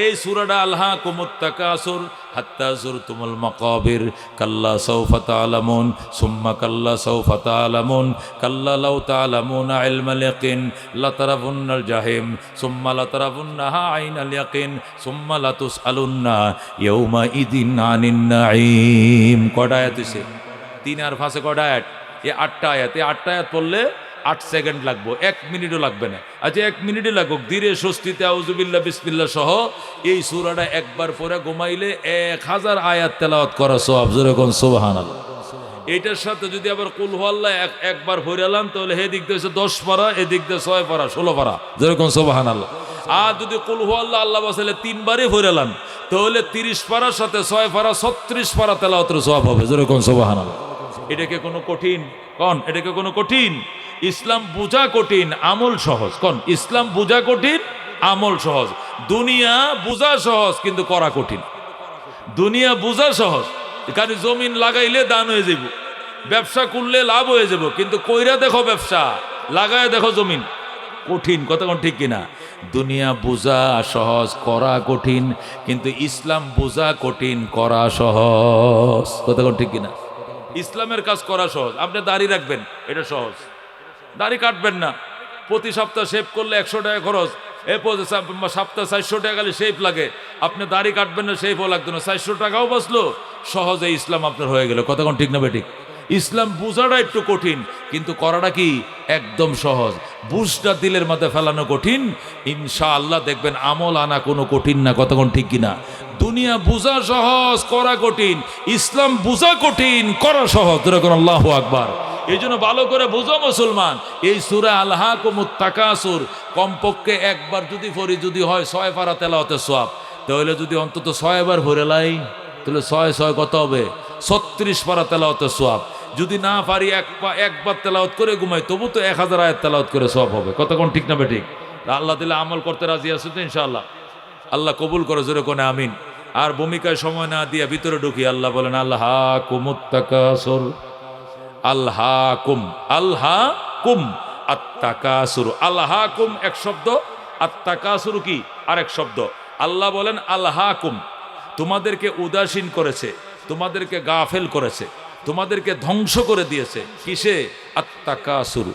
A: এই সূরাটা আলহাকুমুত তাকাসুর হাত্তা যুরতুমুল মাকাবির, কাল্লা সাওফা তা'লামুন সুম্মা কাল্লা সাওফা তা'লামুন, কাল্লা লাউ তা'লামুনা ইলমাল ইয়াকিন লাতারাবুন্নাল জাহিম সুম্মা লাতারাবুন্নাহা আইনাল ইয়াকিন সুম্মা লাতুসআলুন্না ইয়াউমা ইদিন আনিন নাঈম। কয়টা আয়াত হইছে? 3 আর 5 কয়টা আয়াত? এই 8টা আয়াত। এই 8টা আয়াত পড়লে 8 সেকেন্ড লাগবে, 1 মিনিটও লাগবে না। আচ্ছা 1 মিনিটই লাগুক, ধীরে স্বস্তিতে আউযুবিল্লাহ বিসমিল্লাহ সহ এই সূরাটা একবার পড়ে ঘুমাইলে 1000 আয়াত তেলাওয়াত করা সওয়াব। জোরে কোন সুবহানাল্লাহ। এটার সাথে যদি আবার কুল হুয়াল্লাহ একবার পড়লাম, তাহলে হে দিক দিয়ে 10 পারা, এদিক দিয়ে 6 পারা, 16 পারা। জোরে কোন সুবহানাল্লাহ। আর যদি কুল হুয়াল্লাহ আল্লাহ বাসাইলে 3 বারই পড়লাম, তাহলে 30 পারার সাথে 6 পারা 36 পারা তেলাওয়াতের সওয়াব হবে। জোরে কোন সুবহানাল্লাহ। এটাকে কোনো কঠিন? কোন এটাকে কোনো কঠিন? ইসলাম বুঝা কঠিন, আমল সহজ। কোন ইসলাম বুঝা কঠিন, আমল সহজ। দুনিয়া বুঝা সহজ, কিন্তু করা কঠিন। দুনিয়া বুঝা সহজ, এখানে জমিন লাগাইলে দান হয়ে যাব, ব্যবসা করলে লাভ হয়ে যাব, কিন্তু কইরা দেখো ব্যবসা, লাগায় দেখো জমিন, কঠিন। কথা কোন ঠিক কিনা? দুনিয়া বুঝা সহজ, করা কঠিন, কিন্তু ইসলাম বুঝা কঠিন, করা সহজ। কথা কোন ঠিক কিনা? ইসলামের কাজ করা সহজ। আপনি দাড়ি রাখবেন, এটা সহজ। দাড়ি কাটবেন না, প্রতি সপ্তাহ শেভ করলে 100 টাকা খরচ, সপ্তাহ 400 টাকা খালি শেভ লাগে। আপনি দাড়ি কাটবেন না, শেভও লাগতো না, 400 টাকাও বাঁচলো, সহজে ইসলাম আপনার হয়ে গেল। কথা কোন ঠিক না বেঠিক? ইসলাম বুঝাটা একটু কঠিন, কিন্তু করাটা কি একদম সহজ। বুঝটা দিলের মধ্যে ফেলানো কঠিন, ইনশাআল্লাহ দেখবেন আমল আনা কোনো কঠিন না। কথা কোন ঠিক কিনা? দুনিয়া বুঝা সহজ, করা কঠিন। ইসলাম বুঝা কঠিন, করা সহজ। যেরকম আল্লাহু আকবার। এই জন্য ভালো করে বুঝো মুসলমান, এই সূরা আল হাকুমুত তাকাসুর কমপক্ষে একবার যদি পড়ি, যদি হয় 6 পারা তেলাওয়াতের সওয়াব, তাহলে যদি অন্তত 6 বার পড়ে লাই, তাহলে 6 কত হবে? 36 পারা তেলাওয়াতের সওয়াব। যদি না পারি একবার তেলাওয়াত করে ঘুমাই, তবু তো 1000 আয়াত তেলাওয়াত করে সওয়াব হবে। কথা কোন ঠিক না বেঠিক? আল্লাহ দিলে আমল করতে রাজি আছে তো ইনশাআল্লাহ। আল্লাহ কবুল করে, জোরে কোনে আমিন। আর ভূমিকায় সময় না দিয়ে ভিতরে ঢুকি। আল্লাহ বলেন, আল্লাহ হাকুমুত তাকাসুর, আল্লাহ কুম, আল্লাহ কুম আত্তাকাসুর। আল্লাহ কুম এক শব্দ, আত্তাকাসুর কি আরেক শব্দ। আল্লাহ বলেন আল্লাহ কুম, তোমাদেরকে উদাসীন করেছে, তোমাদেরকে গাফেল করেছে, তোমাদেরকে ধ্বংস করে দিয়েছে কিসে? আত্তাকাসুর,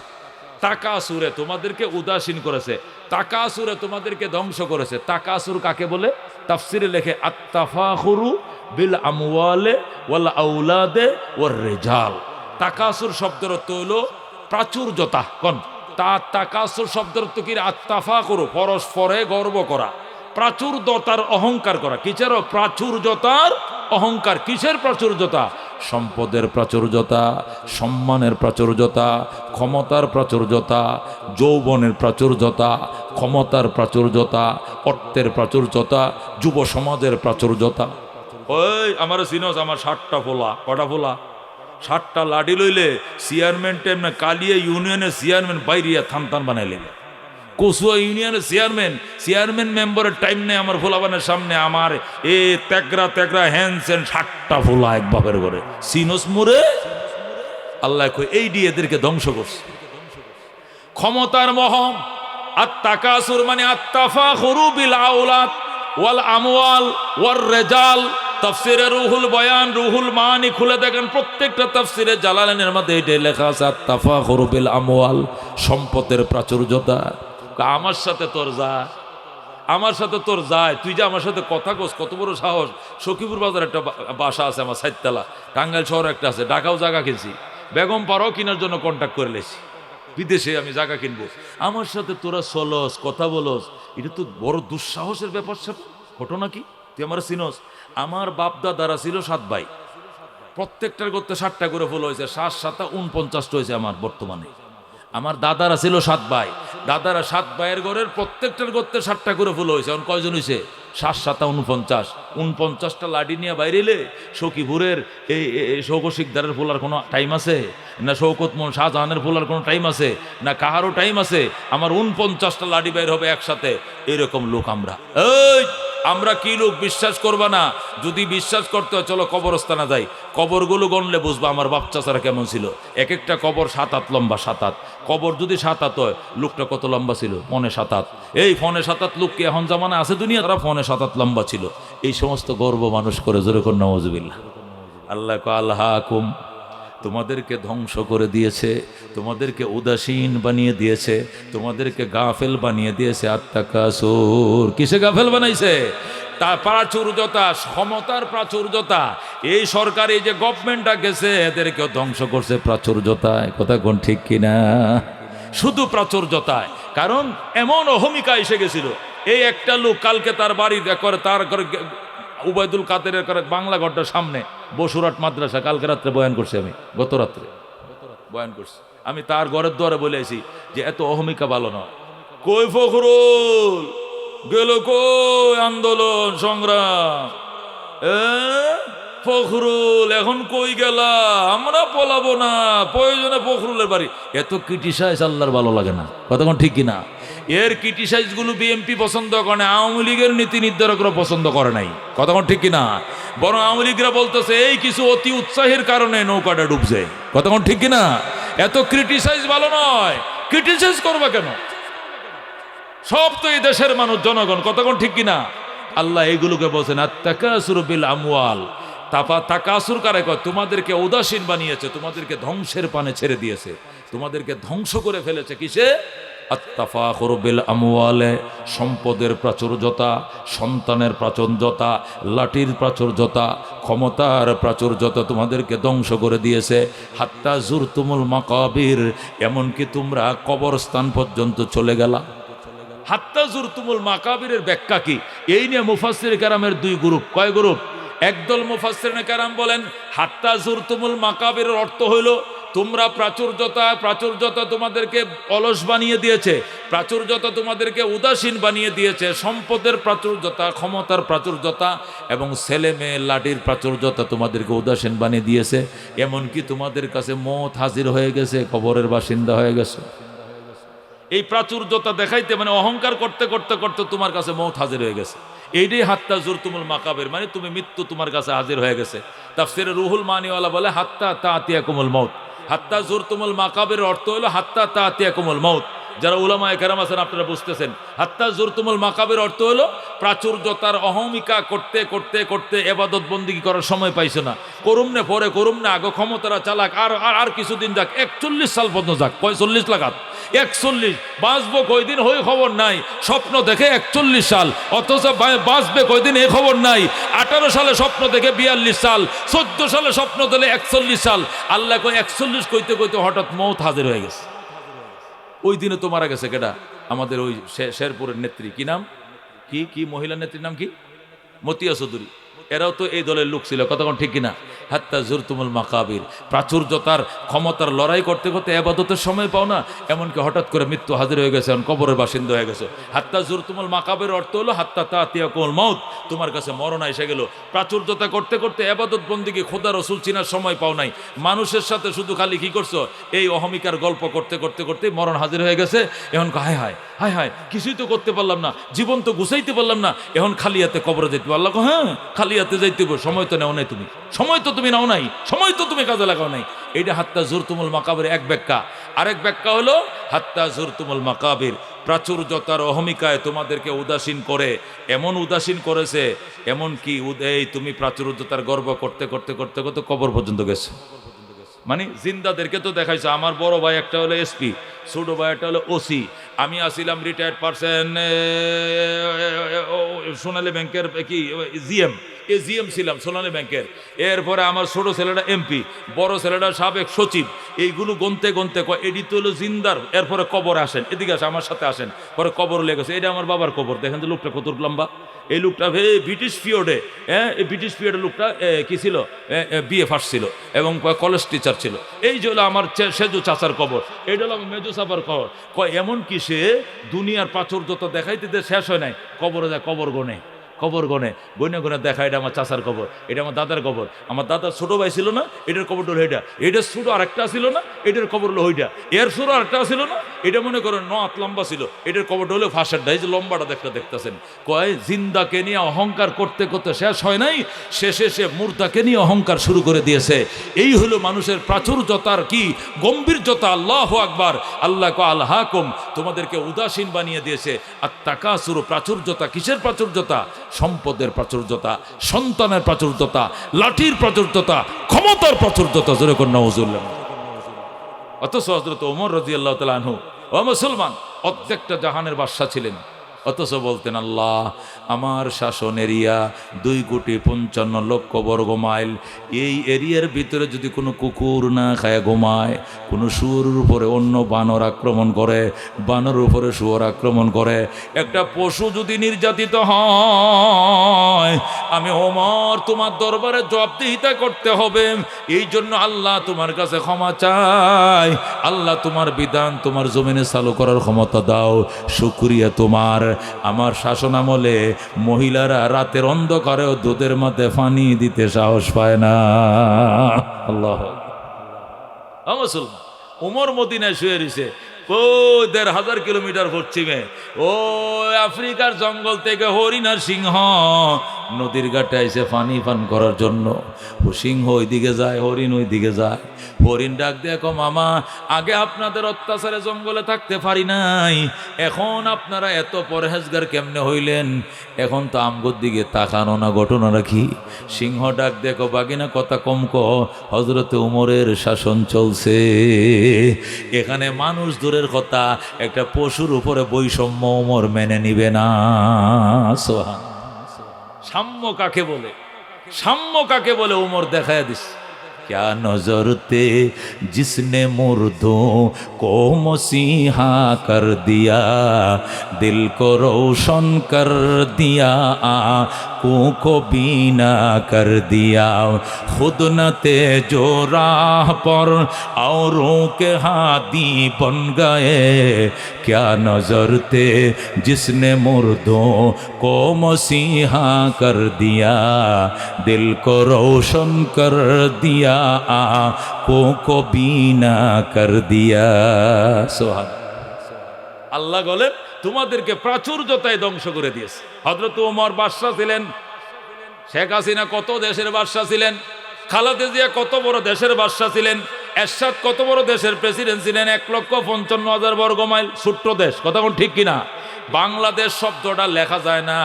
A: তাকাসুরে তোমাদেরকে উদাসীন করেছে, তাকাসুরে তোমাদেরকে ধ্বংস করেছে। তাকাসুর কাকে বলে? তাফসিরে লেখে আত্তাফাখুরু বিল আমওয়ালে ওয়াল আওলাদে ওয়ার রিজাল। তাকাসুর শব্দের অর্থ হলো প্রাচুর্যতা। কোন তাকাসুর শব্দের অর্থ কি? আত্তাফাখুরু, পরস্পরে গর্ব করা, প্রাচুর্যতার অহংকার করা। কিসের প্রাচুর্যতার অহংকার? কিসের প্রাচুর্যতা? সম্পদের প্রাচুর্যতা, সম্মানের প্রাচুর্যতা, ক্ষমতার প্রাচুর্যতা, যৌবনের প্রাচুর্যতা, ক্ষমতার প্রাচুর্যতা, অর্থের প্রাচুর্যতা, যুব সমাজের প্রাচুর্যতা। ওই আমার সিনস, আমার 60টা ফোলা। কটা ফোলা? 60টা লাঠি লইলে চেয়ারম্যান টেমনে কালিয়া ইউনিয়নের চেয়ারম্যান বাইরিয়া থান থান বানাইলে, কসুয়া ইউনিয়নের চেয়ারম্যান মেম্বারের টাইম নেই আমার ফোলাবানের সামনে আমার এ তেগরা তেগরা হ্যান্ডসেন 60টা ফোলা এক বাপের ঘরে সিনোস মুরে। আল্লাহ কই এই দিয়ে এদেরকে ধ্বংস করছে। ক্ষমতার মোহ, আত্তাকাসুর মানে আত্তাফাখুরু বিল আওলাদ ওয়াল আমওয়াল ওয়ার রিজাল। তাফসিরে রুহুল বয়ান, রুহুল মানি খুলে দেখেন, প্রত্যেকটা তাফসিরে জালালাইনের মধ্যে এটাই লেখা আছে আত্তাফাখুরু বিল আমওয়াল, সম্পদের প্রাচুর্যতা। আমার সাথে তোর যায়, আমার সাথে তোর যায়, তুই যে আমার সাথে কথা কোস, কত বড় সাহস। সখীপুর বাজার একটা বাসা আছে আমার, 60 তলা। টাঙ্গাইল শহর একটা আছে, ঢাকাও জায়গা কিনছি, বেগম পাড়াও কেনার জন্য কন্ট্যাক্ট করে লেছি, বিদেশে আমি জায়গা কিনবো। আমার সাথে তোরা চলস, কথা বলস, এটা তো বড় দুঃসাহসের ব্যাপার। ঘটনা কি? তুই আমার চিনস? আমার বাপ দাদারা ছিল 7 ভাই, প্রত্যেকটার করতে 7টা করে ফুল হয়েছে, 7 7 49টা হয়েছে আমার বর্তমানে। আমার দাদারা ছিল 7 ভাই, দাদারা 7 ভাইয়ের ঘরের প্রত্যেকটার করতে 7টা করে ফুল হয়েছে। এখন কয়জন হয়েছে? 7 7 49। 49টা লাডি নিয়ে বাইরে এলে সখীপুরের এই শৌকত শিকদারের ফুলার কোনো টাইম আছে না? শৌকত মন শাহজাহানের ফুলার কোনো টাইম আছে না? কাহারও টাইম আছে? আমার 49টা লাডি বাইর হবে একসাথে, এরকম লোক আমরা। এই আমরা কি লোক বিশ্বাস করবা না? যদি বিশ্বাস করতে হয় চলো কবরস্থানে যাই, কবরগুলো গণলে বুঝবা আমার বাপ চাচারা কেমন ছিল। এক একটা কবর 7 8 লম্বা, 7 8 কবর যদি 7 8 হয়, লোকটা কত লম্বা ছিল? 7.5 8। এই 7.5 8 লোক কি এখন জামানা আছে দুনিয়া? তারা 7.5 8 লম্বা ছিল। এই সমস্ত গর্ব মানুষ করে, জোরে কোন নাউজুবিল্লাহ। আল্লাহ আল্লাহকুম, তোমাদেরকে ধ্বংস করে দিয়েছে, তোমাদেরকে উদাসীন বানিয়ে দিয়েছে, তোমাদেরকে গাফেল বানিয়ে দিয়েছে। আত্তাকাসুর, কিসে গাফেল বানাইছে? তা প্রাচুর্যতা, ক্ষমতার প্রাচুর্যতা। এই সরকার, এই যে গভর্নমেন্টটা গেছে, এদেরকেও ধ্বংস করছে প্রাচুর্যতায়। কথা কোন ঠিক কিনা? শুধু প্রাচুর্যতায়। কারণ এমন অহমিকা এসে গেছিল। এই একটা লোক কালকে তার বাড়ি করে, তার করে উবায়দুল কাদেরের করে বাংলা ঘরটার সামনে বসুরাট মাদ্রাসা, কালকে রাত্রে বয়ান করছি আমি, গত রাত্রে বয়ান করছি আমি। তার ঘরের দ্বারে বলেছি যে এত অহমিকা ভালো নয়। কই ফখরুল গেল, কই আন্দোলন সংগ্রাম? ফখরুল এখন কই গেলা? আমরা পলাবো না, প্রয়োজনে ফখরুলের বাড়ি। এত ক্রিটিসাইজ আল্লাহর ভালো লাগে না। কতক্ষণ ঠিক কিনা? এর ক্রিটিসাইজ গুলো বিএনপি পছন্দ করে না, আওয়ামী লীগের নীতি নির্ধারকরা পছন্দ করে নাই। কতক্ষণ ঠিক কিনা? বরং আওয়ামী লীগরা বলতেছে এই কিছু অতি উৎসাহের কারণে নৌকাটা ডুবছে। কতক্ষণ ঠিক কিনা? এত ক্রিটিসাইজ ভালো নয়। ক্রিটিসাইজ করবা কেন? সব তো এই দেশের মানুষ, জনগণ। কতক্ষণ ঠিক কিনা? আল্লাহ এইগুলোকে বলছেন আত্তাকাসুর বিল আমওয়াল। তাকাসুর কারে কয়? তোমাদেরকে উদাসীন বানিয়েছে, তোমাদেরকে ধ্বংসের পানে ছেড়ে দিয়েছে, তোমাদেরকে ধ্বংস করে ফেলেছে। কিসে? আত্তাফাখুরু বিল আমওয়ালে, সম্পদের প্রাচুর্যতা, সন্তানের প্রাচুর্যতা, লাঠির প্রাচুর্যতা, ক্ষমতার প্রাচুর্যতা তোমাদেরকে ধ্বংস করে দিয়েছে। হাত্তা জুরতুমুল মাকাবির, এমনকি তোমরা কবরস্থান পর্যন্ত চলে গেলা। হাত্তা জুরতুমুল মাকাবিরের ব্যাখ্যা কি? এই নিয়ে মুফাসসির কেরামের 2 গ্রুপ। কয় গ্রুপ? একদল মুফাসসির কেরাম বলেন হাত্তা জুরতুমুল মাকাবিরের অর্থ হইল তোমরা প্রাচুর্যতা তোমাদেরকে অলস বানিয়ে দিয়েছে, প্রাচুর্যতা তোমাদেরকে উদাসীন বানিয়ে দিয়েছে। সম্পদের প্রাচুর্যতা, ক্ষমতার প্রাচুর্যতা এবং ছেলে মেয়ে লাঠির প্রাচুর্যতা তোমাদেরকে উদাসীন বানিয়ে দিয়েছে। এমনকি তোমাদের কাছে মওত হাজির হয়ে গেছে, কবরের বাসিন্দা হয়ে গেছে। এই প্রাচুর্যতা দেখাইতে মানে অহংকার করতে করতে করতে তোমার কাছে মওত হাজির হয়ে গেছে। এইটাই হাত্তা জুরতুমুল মাকাবির, মানে তুমি মৃত্যু তোমার কাছে হাজির হয়ে গেছে। তাফসিরে রুহুল মানিওয়ালা বলে হাত্তা তাতিয়াকুমুল মউত। হাত্তা জুরতুমুল মাকাবির অর্থ হলো হাত্তা তাতিয়াকুমুল মউত, যারা উলামায়ে কেরাম আছেন আপনারা বুঝতেছেন। হাত্তা জুরতুমুল মাকাবির অর্থ হলো প্রাচুর্যতার অহমিকা করতে করতে করতে ইবাদত বন্দেগী করার সময় পাইছে না। করুম না পরে করুম না, আগে ক্ষমতারা চালাক, আর কিছুদিন যাক, 41 সাল পর্যন্ত যাক, 45 লাগাত 41, বাঁচবো কয়দিন হয়ে খবর নাই, স্বপ্ন দেখে 41 সাল, অথচ বাঁচবে কয়দিন এই খবর নাই। 18 সালে স্বপ্ন দেখে 42 সাল, 14 সালে স্বপ্ন দিলে 41 সাল। আল্লাহ কই 41 কইতে কইতে হঠাৎ মৌত হাজির হয়ে গেছে। ওই দিনে তো মারা গেছে কেডা? আমাদের ওই শেরপুরের নেত্রী, কি নাম, কি মহিলা নেত্রীর নাম কি, মতিয়া চৌধুরী। এরাও তো এই দলের লোক ছিল, কতক্ষণ ঠিক কিনা? হাত্তা জুরতুমুল মাকাবির, প্রাচুর্যতার ক্ষমতার লড়াই করতে করতে ইবাদতের সময় পাও না, এমনকি হঠাৎ করে মৃত্যু হাজির হয়ে গেছে, কবরের বাসিন্দা হয়ে গেছে। হাত্তা জুরতুমুল মাকাবির অর্থ হলো হাত্তা তাতিয়াকুল মউত, তোমার কাছে মরণ এসে গেল। প্রাচুর্যতা করতে করতে ইবাদত বন্দেগী, খোদা রসুল চিনার সময় পাও নাই, মানুষের সাথে শুধু খালি কি করছো, এই অহমিকার গল্প করতে করতে করতে মরণ হাজির হয়ে গেছে। এখন হায় হায় হায় হায়, কিছুই তো করতে পারলাম না, জীবন তো গুছাইতে পারলাম না, এখন খালি হাতে কবরে যেতে পারলাম। হ্যাঁ, খালি হাতে যাইতে, সময় তো নেও নাই তুমি, সময় তো তুমি নাও নাই, সময় তো তুমি কাজে লাগাও নাই। এইটা হাত্তা জুরতুমুল মাকাবির এক ব্যাখ্যা। আরেক ব্যাখ্যা হলো হাত্তা জুরতুমুল মাকাবির, প্রাচুর্যতার অহমিকায় তোমাদেরকে উদাসীন করে, এমন উদাসীন করেছে, এমন কি এই তুমি প্রাচুর্যতার গর্ব করতে করতে করতে করতে কবর পর্যন্ত গেছে। মানে জিন্দাদেরকে তো দেখাইছো, আমার বড় ভাই একটা হলো এসপি, ছোট ভাই একটা হলো ওসি, আমি আসিলাম রিটায়ার্ড পারসন সোনালী ব্যাংকের কি জিএম ছিলাম সোনালী ব্যাংকের। এরপরে আমার ছোট ছেলেটা এমপি, বড় ছেলেটা সাবেক সচিব। এইগুলো গনতে গনতে এডি তো হলো জিন্দার। এরপরে কবর আসেন, এদিকে আসেন, আমার সাথে আসেন, পরে কবর লেগেছে। এটা আমার বাবার কবর, দেখেন তো লোকটা কত লম্বা। এই লোকটা ব্রিটিশ পিরিয়ডে, এই ব্রিটিশ পিরিয়ডের লোকটা কি ছিল, বিএ ফার্স্ট ছিল এবং কলেজ টিচার ছিল। এই যে হলো আমার সেজু চাচার কবর, এইটা হলো আমার মেজু চাপার কবর। এমন কি সে দুনিয়ার প্রাচুর্যতা দেখাইতে শেষ হয় নাই, কবরে যায়, কবর গনে গনে গনে দেখা, এটা আমার চাচার কবর, এটা আমার দাদার কবর, আমার দাদার ছোট ভাই ছিল না, এটার কবর হলো এটার ছোট আরেকটা ছিল না, এটার কবর হলো ওইটা, এর ছোট আরেকটা ছিল না, এটা মনে করেন 9 হাত লম্বা ছিল, এটার কবরটা হলো ফাঁসেরটা। এই যে লম্বাটা দেখতেছেন, জিন্দাকে নিয়ে অহংকার করতে করতে শেষ হয় নাই, শেষে সে মুর্দাকে নিয়ে অহংকার শুরু করে দিয়েছে। এই হলো মানুষের প্রাচুর্যতার কি গম্ভীর্যতা। আল্লাহু আকবার। আল্লাহ কো আলহাকুম, তোমাদেরকে উদাসীন বানিয়ে দিয়েছে। আর তাকাসুর, প্রাচুর্যতা, কিসের প্রাচুর্যতা? সম্পদের প্রাচুর্যতা, সন্তানের প্রাচুর্যতা, লাঠির প্রাচুর্যতা, ক্ষমতার প্রাচুর্যতা। জোরে কোন নাউজুবিল্লাহ। অথচ হযরত ওমর রাদিয়াল্লাহু তাআলা আনহু, ও মুসলমান, অর্ধেকটা জাহানের বাদশা ছিলেন, অথচ বলতেন আল্লাহ আমার শাসন এরিয়া 2,55,00,000 বর্গ মাইল। এই এরিয়ার ভিতরে যদি কোনো কুকুর না খায় ঘুমায়, কোনো শুয়োরের উপরে অন্য বানর আক্রমণ করে, বানরের উপরে শুয়োর আক্রমণ করে, একটা পশু যদি নির্যাতিত হয়, আমি ওমর তোমার দরবারে জবাবদিহিতা করতে হবে। এই জন্য আল্লাহ তোমার কাছে ক্ষমা চাই, আল্লাহ তোমার বিধান তোমার জমিনে চালু করার ক্ষমতা দাও। শুকরিয়া তোমার, আমার শাসন আমলে মহিলারা রাতের অন্ধকারেও দুধের মধ্যে পানি দিতে সাহস পায় না। আল্লাহ। মুসলমান উমর মদিনায় শুয়ে রয়েছে, 1,500 কিলোমিটার পশ্চিমে, ও আফ্রিকার জঙ্গল থেকে হরিণ আর সিংহ নদীর ঘাটে এসে পানি পান করার জন্য। সিংহ ওইদিকে যায়, হরিণ ওইদিকে যায়। হরিণ ডাক দিয়ে, মামা, আগে আপনাদের অত্যাচারে জঙ্গলে থাকতে পারি নাই, এখন আপনারা এত পরহেজগার কেমনে হইলেন? এখন তো আমগোর দিকে তাকানো না, ঘটনা রাখি। সিংহ ডাক দেখো, বাগিনা কথা কম হযরতে উমরের শাসন চলছে, এখানে মানুষ দূরের কথা, একটা পশুর উপরে বৈষম্য উমর মেনে নিবে না। সাম্য কাকে বলে, সাম্য কাকে বলে উমর দেখায় দিস। क्या नजरते जिसने मुर्दों को मसीहा कर दिया, दिल को रोशन कर दिया, आँखों को बीना कर दिया, खुद न तेजो राह पर औरों के हादी बन गए। क्या नजरते जिसने मुर्दों को मसीहा कर दिया, दिल को रोशन कर दिया, आँखों को बीना कर दिया। सुभान আল্লাহ বলেন তোমাদেরকে প্রাচুর্যতায় ধ্বংস করে দিয়েছে। হযরত ওমর বাদশা ছিলেন, শেখ হাসিনা কত দেশের বাদশা ছিলেন, খালেদা জিয়া কত বড় দেশের বাদশা ছিলেন, এরশাদ কত বড় দেশের প্রেসিডেন্ট ছিলেন, 1,55,000 বর্গ মাইল, ছোট্ট দেশ, কথা কোন ঠিক কিনা? বাংলাদেশ শব্দটা লেখা যায় না,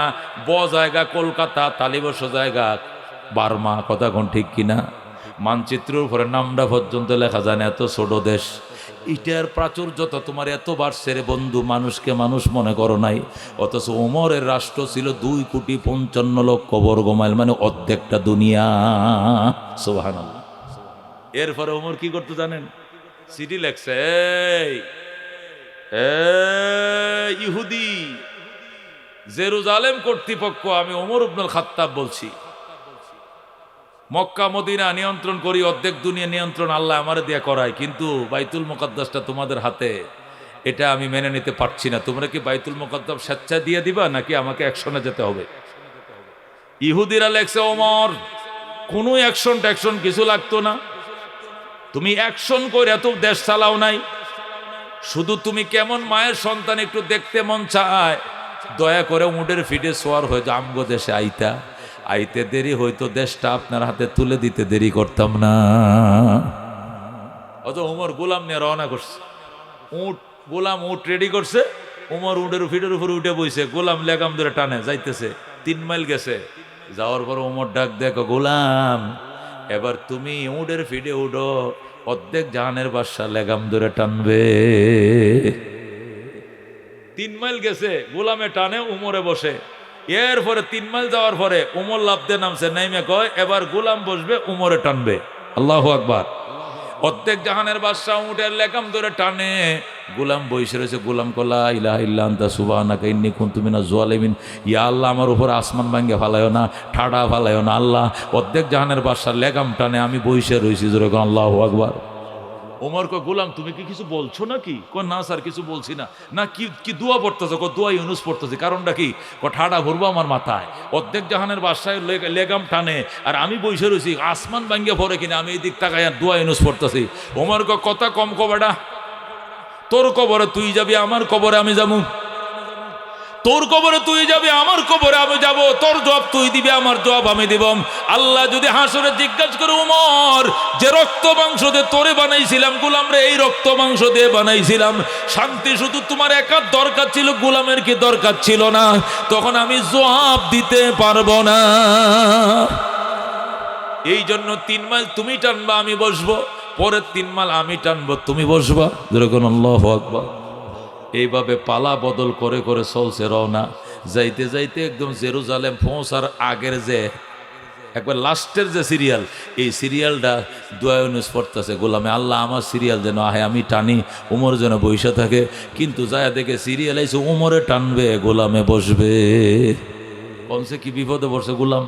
A: জায়গা কলকাতা, তালিবস্য জায়গা বার্মা, কথা কোন ঠিক কিনা? মানচিত্রের উপরে নামটা পর্যন্ত লেখা যায় না, এত ছোট দেশ। এটার প্রাচুর্যতা তোমার এত বাড়ছে রে বন্ধু, মানুষকে মানুষ মনে করো নাই। অথচ ওমরের রাষ্ট্র ছিল 2,55,00,000 বর্গ মাইল, মানে অর্ধেকটা দুনিয়া। সুবহানাল্লাহ। এরপরে ওমর কি করতে জানেন? চিঠি লেখছে, এই ইহুদি জেরুজালেম কর্তৃপক্ষ, আমি ওমর ইবনুল খাত্তাব বলছি, মক্কা মদিনা নিয়ন্ত্রণ করি, অর্ধেক দুনিয়া নিয়ন্ত্রণ আল্লাহ আমারে দিয়ে করায়, কিন্তু বাইতুল মুকাদ্দাসটা তোমাদের হাতে, এটা আমি মেনে নিতে পারছি না। তোমরা কি বাইতুল মুকাদ্দাস স্বেচ্ছায় দিয়ে দিবা, নাকি আমাকে অ্যাকশনে যেতে হবে? ইহুদিরা লেখছে, ওমর কোনো অ্যাকশন কিছু লাগতো না, তুমি অ্যাকশন করে এত দেশ চালাও নাই, শুধু তুমি কেমন মায়ের সন্তান একটু দেখতে মন চায়, দয়া করে উটের ফিটে সোয়ার হয়ে যা আমগো দেশে আইতে দেরি হইতো, দেশটা আপনার হাতে তুলে দিতে দেরি করতাম না। অত উমর গোলাম নিয়ে রওনা করছে, গোলাম উট রেডি করছে, উমর উটের ফিটের উপর উঠে বইছে, গোলাম লেগাম ধরে টানে যাইতেছে, 3 মাইল গেছে, যাওয়ার পর উমর ডাক, দেখো গোলাম, এবার তুমি উটের ফিটে উঠো, অর্ধেক জাহানের বাদশা লেগাম ধরে টানবে। 3 মাইল গেছে, গোলামে টানে, উমরে বসে। এরপরে 3 মাইল যাওয়ার পরে উমর লাফতে নামছে, নাইমে কয় এবার গোলাম বসবে, উমরে টানবে। আল্লাহু আকবার। অর্ধেক জাহানের বাদশা উটের লেগাম ধরে টানে, গোলাম বসে রয়েছে, গোলাম কলা ইলাহা ইল্লা আনতা সুবহানাকা ইন্নী কুনতু মিনাজ জালিমিন। ইয়া আল্লাহ, আমার উপর আসমান ভাঙ্গে ফালায়ও না, ঠাডা ফালায়ও না আল্লাহ। অর্ধেক জাহানের বাদশা লেগাম টানে, আমি বসে রয়েছি, জোরে কোন আল্লাহু আকবার। ওমর কয়, গোলাম তুমি কি কিছু বলছো নাকি? কয় না স্যার, কিছু বলছি না। না কি দোয়া পড়তেছো? কয় দোয়া ইউনুস পড়তেছি। কারণটা কি? কয় ঠাডা ভরবো আমার মাথায়, অর্ধেক জাহানের বাদশায় লেগাম টানে, আর আমি বসে রয়েছি, আসমান ভাঙ্গে ভরে কিনা, আমি এই দিক তাকাই আর দোয়া ইউনুস পড়তেছি। ওমর কয়, কথা কম কো বেটা, তোর কবরে তুই যাবি, আমার কবরে আমি যাবো, তোর কবরে তুই যাবি, আমার কবরে আমি যাব, তোর জবাব তুই দিবি, আমার জবাব আমি দিব। আল্লাহ যদি হাসরে জিজ্ঞাসা করে, উমর যে রক্ত মাংস দিয়ে তোরে বানাইছিলাম, গোলাম রে এই রক্ত মাংস দিয়ে বানাইছিলাম, শান্তি শুধু তোমার একার দরকার ছিল, গোলামের কি দরকার ছিল না? তখন আমি জবাব দিতে পারবো না। এই জন্য 3 মাইল তুমি টানবা, আমি বসবো, পরের 3 মাইল আমি টানবো, তুমি বসবা। যেরকম আল্লাহু আকবার। এইভাবে পালা বদল করে করে চলছে রওনা। যাইতে যাইতে একদম জেরুজালেম পৌঁছার আগের যে একবার লাস্টের যে সিরিয়াল, এই সিরিয়ালটা দোয়া ইউনুস পড়তেছে, গোলামে আল্লাহ আমার সিরিয়াল যেন আহে, আমি টানি, উমর যেন বইসা থাকে। কিন্তু যায় দেখে সিরিয়াল আইছে, উমরে টানবে, গোলামে বসবে। কমসে কি বিপদে পড়ছে গোলাম।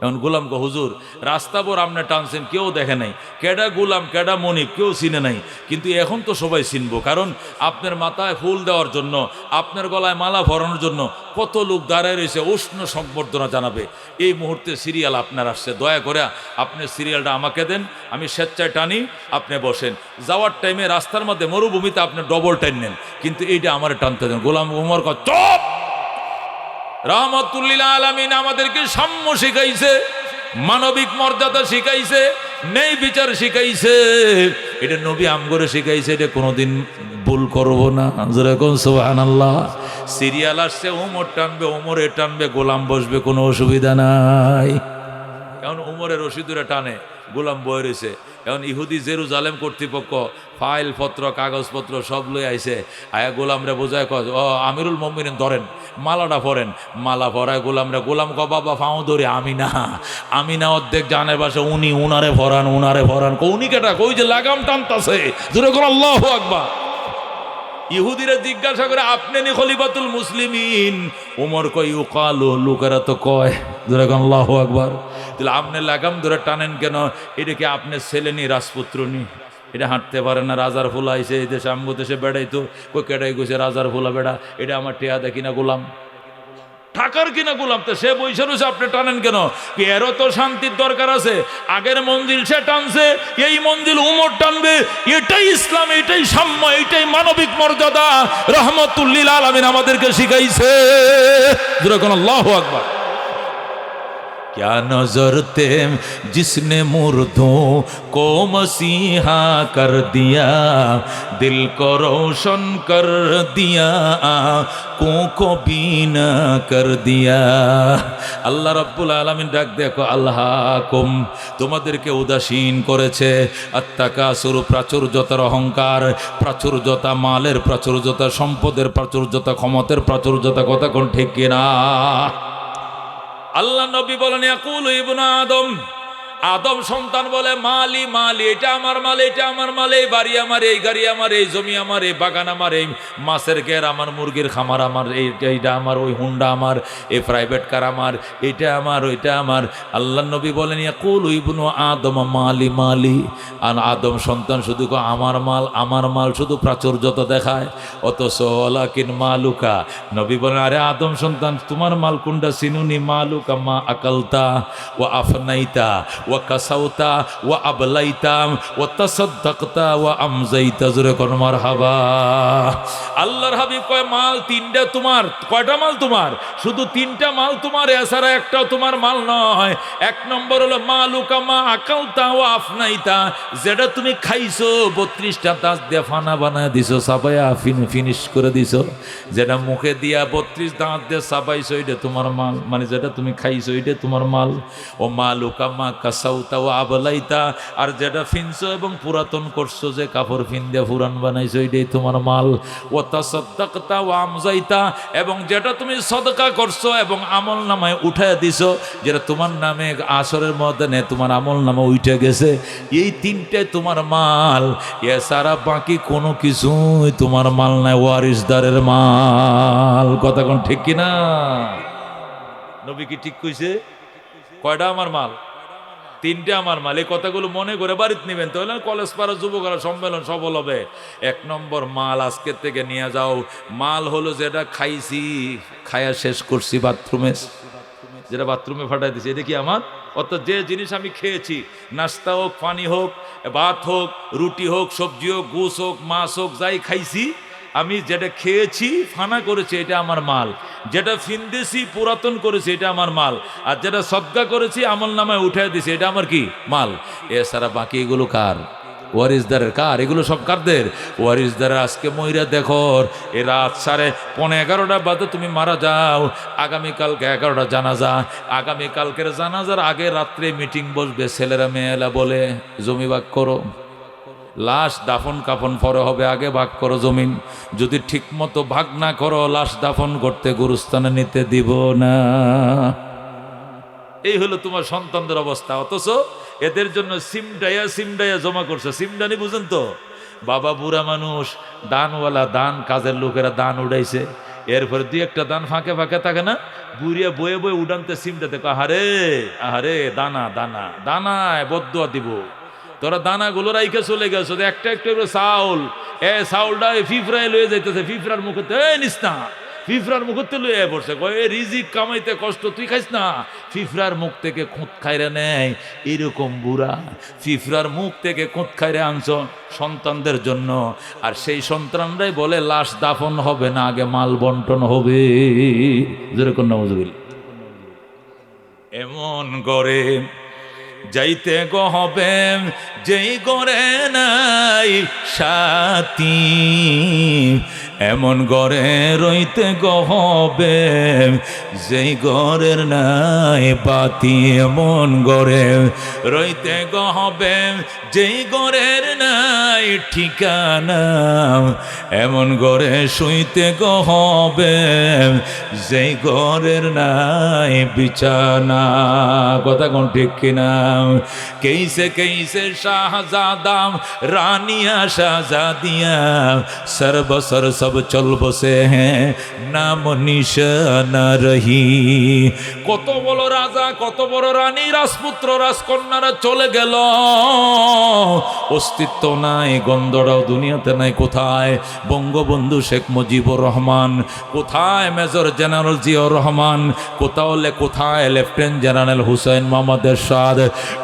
A: এখন গোলাম কো, হুজুর রাস্তা পর আপনি টানছেন, কেউ দেখে নাই, কেডা গোলাম কেডা মনিব কেউ চিনে নাই, কিন্তু এখন তো সবাই চিনবো, কারণ আপনার মাথায় ফুল দেওয়ার জন্য, আপনার গলায় মালা ভরানোর জন্য কত লোক দাঁড়ায় রয়েছে, উষ্ণ সম্বর্ধনা জানাবে। এই মুহূর্তে সিরিয়াল আপনার আসছে, দয়া করে আপনি সিরিয়ালটা আমাকে দেন, আমি স্বেচ্ছায় টানি, আপনি বসেন। যাওয়ার টাইমে রাস্তার মধ্যে মরুভূমিতে আপনি ডবল টাইম নেন, কিন্তু এইটা আমার টানতে দেন। গোলাম উমর কয়, চুপ! রাহমাতুল্লিল আলামিন আমাদেরকে সাম্য শিখাইছে, মানবিক মর্যাদা শিখাইছে, ন্যায় বিচার শিখাইছে, এটা নবী আমগরে শিখাইছে, এটা কোনোদিন ভুল করব না। যেরকম সুবহানাল্লাহ। সিরিয়াল আসছে, উমর টানবে, উমরে টানবে, গোলাম বসবে, কোনো অসুবিধা নাই। এখন উমরের রশিদুরে টানে, গোলাম বয়ে রয়েছে। এখন ইহুদি জেরুজালেম কর্তৃপক্ষ ফাইল পত্র কাগজপত্র সব লই আইছে, আয়া গোলামরে বোঝায়, কয় ও আমিরুল মুমিনিন ধরেন, মালাটা পরেন। মালা পরায় গোলামরে, গোলাম ক বাবা ফাও ধরে, আমি না অর্ধেক জানের বাসা, উনারে ভরান, উনি কেটা? কই যে লাগাম টানতাছে, জোরে কোন আল্লাহু আকবার। ইহুদিরা জিজ্ঞাসা করে, আপনি নি খলিফাতুল মুসলিমিন? ওমর কয়, ইউকালু, লোকেরা তো কয়, জোরে কোন আল্লাহু আকবার। তাহলে আপনি লাগাম ধরে টানেন কেন? এটা কি আপনি ছেলে নি, রাজপুত্র নি? এটা হাঁটতে পারে না, রাজার ফুলা আইসে এই দেশে, আমগো দেশে বেড়াইতো, কই কেডাই গেছে রাজার ফুলা বেড়া, এটা আমার টেয়া দেখি না গোলাম, ঠাকার কিনা গোলাম, তো সে বৈশা রয়েছে, আপনি টানেন কেন? এরও তো শান্তির দরকার আছে। আগের মঞ্জিল সে টানছে, এই মঞ্জিল উমর টানবে। এটাই ইসলাম, এটাই সাম্য, এটাই মানবিক মর্যাদা রাহমাতুল্লিল আলামিন আমাদেরকে শিখাইছে। যেরকম আল্লাহু আকবার। क्या नजर थे जिसने मुर्दों को मसीहा कर दिया, दिल को रोशन कर दिया, आँखों को बीना कर दिया। আল্লাহ রাব্বুল আলামিন ডাক দেখো, আল্লাহকুম, তোমাদেরকে উদাসীন করেছে, আত্তাকাসুর, প্রাচুর্যতার অহংকার, প্রাচুর্যতা, মালের প্রাচুর্যতা, সম্পদের প্রাচুর্যতা, ক্ষমতার প্রাচুর্যতা। কথা কোন ঠিক কিনা? আল্লাহ নবী বলেন, ইয়াকুলু ইবনু আদম, আদম সন্তান বলে, মালি মালি, এটা আমার মাল, এটা আমার মাল, এই বাড়ি আমার, এই গাড়ি আমার, এই জমি আমার, এই বাগান আমার, এই মাছের ঘের আমার, মুরগির খামার আমার, এইটা আমার, ওই হুন্ডা আমার, এই প্রাইভেট কার আমার, এটা আমার, ওইটা আমার। আল্লাহ নবী বলেন, ইয়াকুলু ইবনু আদম মালি মালি, আর আদম সন্তান শুধু আমার মাল শুধু প্রাচুর্যতা দেখায়, অথচ ওয়ালাকিন মালুকা, নবী বলেন, আরে আদম সন্তান, তোমার মাল কোনটা চিনুনি? মালুকা মা আকালতা ওয়া আফনাইতা ওয়া কাসাউতা ওয়া আবলাইতা ওয়া তাসাদ্দাকতা ওয়া আমজাইতা। জোরে কোন মারহাবা। আল্লাহর হাবিব কয়, মাল তিনটা তোমার। কয়টা মাল তোমার? শুধু তিনটা মাল তোমার, এছাড়া একটাও তোমার মাল নয়। এক নম্বর হলো মালুকা মা আকালতা ওয়া আফনাইতা, যেটা তুমি খাইছো, 32টা দাঁত দিয়ে ফানা বানায় দিছো, সাবাইয়া ফিনিশ করে দিছো। যেটা মুখে দিয়া 32 দাঁত দিয়ে সাবাইছো, এটা তোমার মাল, মানে যেটা তুমি খাইছো এটা তোমার মাল। ও মালুকা মা কাসাউতা ও আবলাইতা, আর যেটা ফিনছো এবং পুরাতন করছো, যে কাপড় ফিন দিয়ে পুরান বানাইছো, এটাই তোমার মাল। ও তাসাদ্দাকতা ও আমজাইতা, এবং যেটা তুমি সদকা করছো এবং আমল নামায় উঠায় দিছো, যেটা তোমার নামে আসরের ময়দানে তোমার আমল নামে উঠে গেছে, এই তিনটে তোমার মাল। এছাড়া বাকি কোনো কিছুই তোমার মাল নাই, ওয়ারিসদারের মাল। কথা কোন ঠিক কিনা? নবী কি ঠিক কইছে? কয়টা আমার মাল? তিনটে আমার মাল। এই কথাগুলো মনে করে বাড়িতে নেবেন, তাহলে কলেজ পাড়া যুবকরা সম্মেলন সফল হবে। এক নম্বর মাল আজকের থেকে নিয়ে যাও, মাল হলো যেটা খাইছি, খায়া শেষ করছি বাথরুমে, যেটা বাথরুমে ফাটাই দিছি, এটা কি আমার? অর্থাৎ যে জিনিস আমি খেয়েছি, নাস্তা হোক, পানি হোক, ভাত হোক, রুটি হোক, সবজি হোক, গোস হোক, মাছ হোক, যাই খাইছি, আমি যেটা খেয়েছি, ফানা করেছি, এটা আমার মাল। যেটা ফিনদেছি, পুরাতন করেছি, এটা আমার মাল। আর যেটা সদকা করেছি, আমল নামায় উঠাই দিছি, এটা আমার কি? মাল। এছাড়া বাকি এগুলো কার? ওয়ারিসদারের। কার? এগুলো সব কারদের? ওয়ারিসদারের। আজকে ময়রা দেখো, এ রাত 11:30 বাজে তুমি মারা যাও, আগামীকালকে 11টা জানাজা, আগামীকালকের জানাজার আগে রাত্রে মিটিং বসবে, ছেলেরা মেয়েরা বলে জমি ভাগ করো, লাশ দাফন কাফন পরে হবে, আগে ভাগ করো জমিন। যদি ঠিক মতো ভাগ না করো, লাশ দাফন করতে গুরুস্থানে নিতে দিব না। এই হলো তোমার সন্তানদের অবস্থা। অথচ এদের জন্য সিমডাইয়া জমা করছে। সিমডানি বুঝেন তো? বাবা বুড়া মানুষ, দানওয়ালা, দান কাজের লোকেরা দান উড়াইছে, এরপরে দুই একটা দান ফাঁকে ফাঁকে থাকে না, বুড়িয়া বয়ে বয়ে উড়ানতে সিমটা দেখো, আহারে আহারে, দানা দানা দানায় বদুয়া দিব। তোরা দানাগুলো রাইখে চলে গেছো, একটা একটা চাউল, চাউলটা ফিফরায় লয়ে যাইতেছে, ফিফরার মুখে নিস না, ফিফরার মুখতে লয়ে পড়ছে, রিজিক কামাইতে কষ্ট, তুই খাইস না। ফিফরার মুখ থেকে খুঁত খাইরে নেয়, এরকম বুড়া ফিফরার মুখ থেকে খুঁত খাইরে আনছ সন্তানদের জন্য। আর সেই সন্তানরাই বলে লাশ দাফন হবে না, আগে মাল বন্টন হবে। যেরকম নজরুল এমন করে যাইতে গো হবে, যেই গড়ে নাই সাথী, এমন গড়ে রইতে গো হবে, যেই গড়ের নাই বাতি, এমন গড়ে রইতে গো হবে, যেই গড়ের নাই ঠিকানা, এমন গড়ে শুইতে গো হবে, যেই গড়ের নাই বিছানা। কথা কোন ঠিক কিনা? कैसे कैसे शाहजादाम रानिया शाहजादियाँ सर बसर सब चल बसे हैं, नाम निशान रही। কত বড় রাজা, কত বড় রানী, রাজপুত্র রাজকন্যারা চলে গেল, অস্তিত্ব নাই, গন্ধটাও দুনিয়াতে নাই। কোথায় বঙ্গবন্ধু শেখ মুজিবুর রহমান? কোথায় মেজর জেনারেল জিয়াউর রহমান? কোথায় লেফটেন্যান্ট জেনারেল হুসাইন মোহাম্মদ এরশাদ?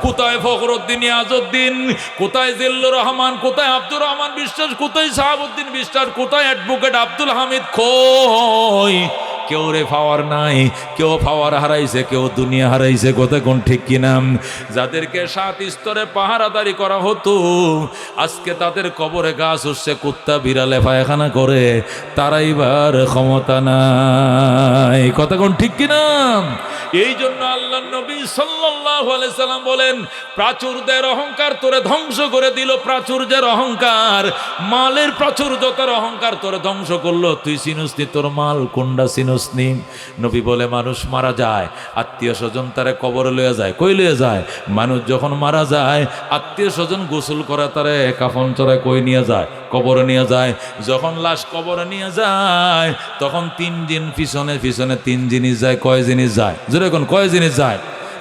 A: কোথায় ফখরুদ্দিন ইয়াজউদ্দিন? কোথায় জিল্লুর রহমান? কোথায় আব্দুর রহমান বিশ্বাস? কোথায় শাহাবুদ্দিন বিশ্বাস? কোথায় অ্যাডভোকেট আব্দুল হামিদ খোই? কেউ রে পাওয়ার নাই, কেউ পাওয়ার হারাইছে, কেউ দুনিয়া হারাইছে, কথা কোন ঠিক কিনা? যাদেরকে 7 স্তরে পাহারাদারি করা হতো, আজকে তাদের কবরে গাছ উঠছে, কুত্তা বিড়ালে পায়খানা করে, তারা এবার ক্ষমতা নাই, কথা কোন ঠিক কিনা? এই জন্য আল্লাহ নবী সাল্লাল্লাহু আলাইহি সাল্লাম বলেন, প্রাচুর্যের অহংকার তোরে ধ্বংস করে দিল, প্রাচুর্যের অহংকার, মালের প্রাচুর্যতার অহংকার তোরে ধ্বংস করলো। তুই চিনুসনি তোর মাল কোনটা চিনুসনি? নবী বলে, মানুষ মারা যায়, আত্মীয় স্বজন তারে কবরে লইয়া যায়। কই লইয়া যায়? মানুষ যখন মারা যায়, আত্মীয় স্বজন গোসল করে তারে কাফন চড়ায় কই নিয়ে যায়? কবরে নিয়ে যায়। যখন লাশ কবরে নিয়ে যায়, তখন 3 দিন পিছনে পিছনে 3 জিনিস যায়। কয় জিনিস যায়? যেরকম কয় জিনিস যায়?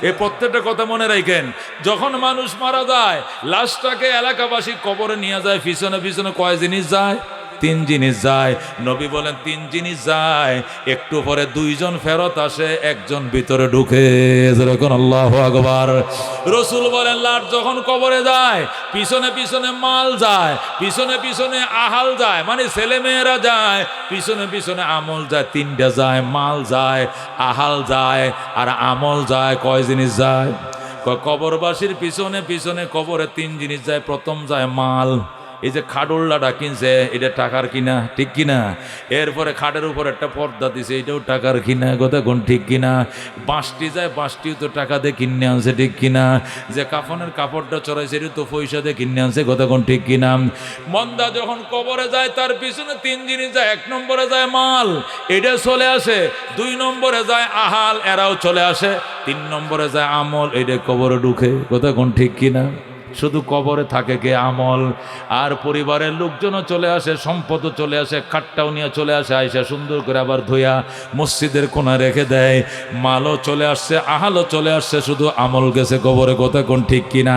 A: এই প্রত্যেকটা কথা মনে রাখেন। যখন মানুষ মারা যায়, লাশটাকে এলাকাবাসী কবরে নিয়ে যায়, পিছনে পিছনে কয় জিনিস যায়? 3 জিনিস যায়। নবী বলেন 3 জিনিস যায়, একটু পরে 2 জন ফেরত আসে, একজন ভিতরে ঢুকে। যেরকম আল্লাহু আকবার। রাসূল বলেন, লাশ যখন কবরে যায়, পিছনে পিছনে মাল যায়, পিছনে পিছনে আহাল যায়, মানে ছেলে মেয়েরা যায়, পিছনে পিছনে আমল যায়। 3টা যায়, মাল যায়, আহাল যায়, আর আমল যায়। কয় জিনিস যায়? কবরবাসীর পিছনে পিছনে কবরে 3 জিনিস যায়। প্রথম যায় মাল। এই যে খাডুল্লাটা কিনছে, এটা টাকার কিনা, ঠিক কিনা? এরপরে খাটের উপর একটা পর্দা দিছে, এটাও টাকার কিনা, কথা কোন ঠিক কিনা? বাঁশটি যায়, বাঁশটিও তো টাকা দিয়ে কিনে আনছে, ঠিক কিনা? যে কাফনের কাপড়টা চড়াইছে, এটা তো পয়সা দিয়ে কিনে আনছে, কথা কোন ঠিক কিনা? মন্দা যখন কবরে যায়, তার পিছনে 3 জিনিস যায়। 1 নম্বরে যায় মাল, এটা চলে আসে। 2 নম্বরে যায় আহাল, এরাও চলে আসে। 3 নম্বরে যায় আমল, এটা কবরে ঢুকে, কথা কোন ঠিক কিনা? শুধু কবরে থাকে কে? আমল। আর পরিবারের লোকজনও চলে আসে, সম্পদও চলে আসে, খাটটাও নিয়ে চলে আসে, আয়সা সুন্দর করে আবার ধুইয়া মসজিদের কোণা রেখে দেয়। মালও চলে আসছে, আহালও চলে আসছে, শুধু আমল গেছে কবরে, কথা কোন ঠিক কিনা?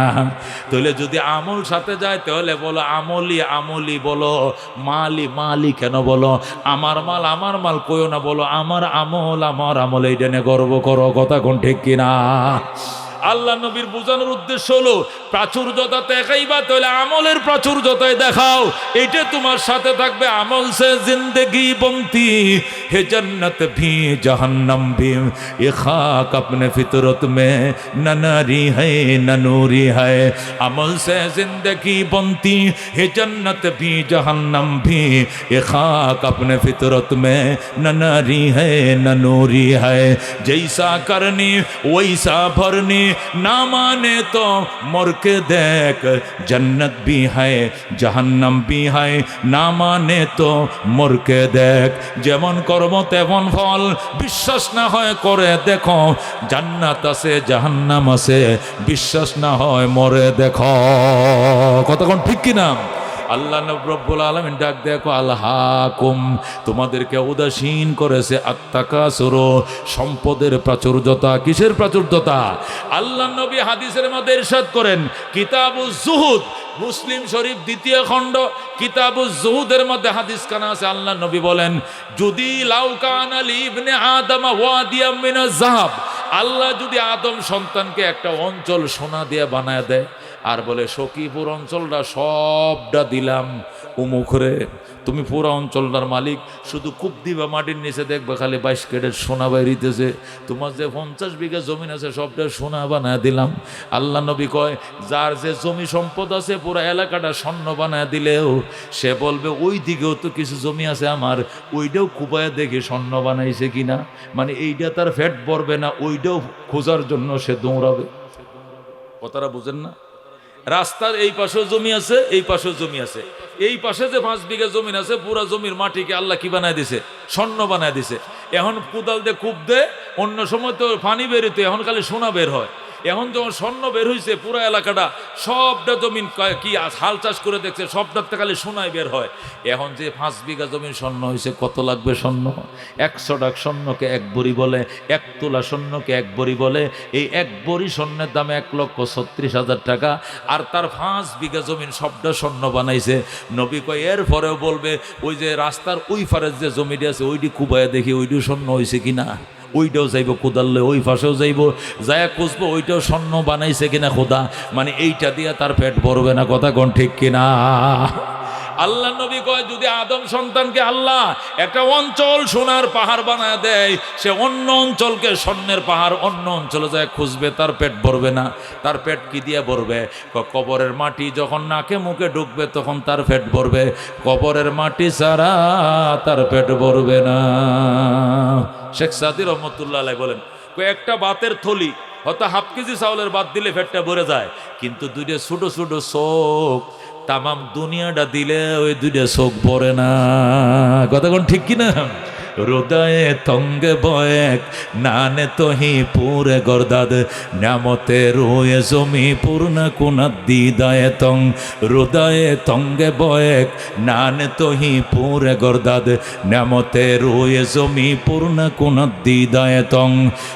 A: তাহলে যদি আমল সাথে যায়, তাহলে বলো আমলি আমলি বলো, মালি মালি কেন বলো? আমার মাল কইও না, বলো আমার আমল, এইটা নিয়ে গর্ব করো, কথা কোন ঠিক কিনা? আল্লাহ নবীর বোঝানোর উদ্দেশ্য হলো, প্রাচুর্যতা দেখাইবা, তাহলে আমলের প্রাচুর্যতায় দেখাও, এটা তোমার সাথে থাকবে। আমল সে জিন্দগি বনতি হে, জন্নত ভি জাহান্নাম ভি, ये खाक अपने फितरत में न नारी है न नूरी है। अमल से जिंदगी बनती है जन्नत भी जहन्नम भी, ये खाक अपने फितरत में न नारी है न नूरी है। जैसा करनी वैसा भरनी, ना माने तो मर के देख, जन्नत भी है जहन्नम भी है, ना माने तो मर के देख। যেমন কর্ম তেমন ফল, বিশ্বাস না হয় করে দেখো, জান্নাত আছে জাহান্নাম আছে, বিশ্বাস না হয় মরে দেখো, কতক্ষণ ঠিক কিনা? আল্লাহ রব্বুল আলামিন ডাক দেখো, আল্লাহাকুম, তোমাদেরকে উদাসীন করেছে আত্তাকাসুর, সম্পদের প্রাচুর্যতা। কিসের প্রাচুর্যতা? আল্লাহ নবী হাদিসের মধ্যে ইরশাদ করেন, কিতাবুজ জুহুদ, মুসলিম শরীফ 2য় খণ্ড, কিতাবুজ জুহুদের মধ্যে হাদিস কানা আছে। আল্লাহ নবী বলেন, যদি লাউ কানা লি ইবনে আদম ওয়াদিয়াম মিনাজ যাহাব, আল্লাহ যদি আদম সন্তানকে একটা অঞ্চল সোনা দিয়ে বানায় দেয়, আর বলে সখীপুর অঞ্চলটা সবটা দিলাম উমুখরে, তুমি পুরো অঞ্চলটার মালিক, শুধু কূপ দিবা মাটির নিচে, দেখবে খালি 22 ক্যারেট সোনা বাইরিতেছে, তোমার যে 50 বিঘা জমিন আছে সবটা সোনা বানায় দিলাম। আল্লাহ নবী কয়, যার যে জমি সম্পদ আছে পুরো এলাকাটা স্বর্ণ বানায় দিলেও সে বলবে ওই দিকেও তো কিছু জমি আছে আমার, ওইটাও কুপায় দেখে স্বর্ণ বানাইছে কিনা, মানে এইটা তার ফ্যাট পড়বে না, ওইটাও খোঁজার জন্য সে দৌড়াবে। কথাটা বুঝেন না? রাস্তার এই পাশেও জমি আছে, এই পাশেও জমি আছে, এই পাশে যে 5 বিঘা জমিন আছে, পুরা জমির মাটিকে আল্লাহ কি বানায় দিছে? স্বর্ণ বানায় দিছে। এখন কোদাল দিয়ে কূপ দে, অন্য সময় তো পানি বেরোতো, এখন খালি সোনা বের হয়। এখন যখন স্বর্ণ বের হয়েছে, পুরো এলাকাটা সবটা জমিন কি হাল চাষ করে দেখছে, সবটাতে খালি সোনায় বের হয়। এখন যে 5 বিঘা জমিন স্বর্ণ হয়েছে, কত লাগবে স্বর্ণ? 100 টাক স্বর্ণকে 1 বড়ি বলে, 1 তোলা স্বর্ণকে 1 বড়ি বলে। এই 1 বড়ি স্বর্ণের দাম 1,36,000 টাকা। আর তার 5 বিঘা জমিন সবটা স্বর্ণ বানাইছে। নবী কয়, এর পরেও বলবে ওই যে রাস্তার ওই পারের যে জমিটি আছে, ওইটি কুবাইয়া দেখি ওইটিও স্বর্ণ হয়েছে কিনা, ওইটাও যাইব কোদালে, ওই পাশেও যাইব, যায়া খুঁজবো ওইটাও স্বর্ণ বানাইছে কিনা খোদা, মানে এইটা দিয়া তার পেট ভরবে না, কথা কোন ঠিক কিনা? আল্লাহ নবী কয় যদি আদম সন্তানকে আল্লাহ একটা অঞ্চল সোনার পাহাড় বানায় দেয়, সে অন্য অঞ্চলকে স্বর্ণের পাহাড় অন্য অঞ্চলে যায় খুঁজবে, তার পেট ভরবে না। তার পেট কি দিয়ে ভরবে? কবরের মাটি যখন নাকে মুখে ঢুকবে তখন তার পেট ভরবে, কবরের মাটি ছাড়া তার পেট ভরবে না। শেখ সাদি রহমতুল্লাহ আলাইহি বলেন একটা বাতের থলি হয়তো হাফ কেজি চাউলের বাদ দিলে পেটটা ভরে যায়, কিন্তু দুইটা ছোট ছোট চোখ তামাম দুনিয়াটা দিলে ওই দুইটা চোখ ভরে না। কথা কোন ঠিক কিনা? হৃদয়ে তঙ্গে বয়েক নানে তোহি পুরে গরদাদ নামতে রুয়ে জমি পূর্ণ কুনাদ দিদায়ে তং হৃদয়ে তঙ্গে বয়েক নানে তোহি পুরে গরদাদ নামতে রুয়ে জমি পূর্ণ কুনাদ দিদায়ে তং।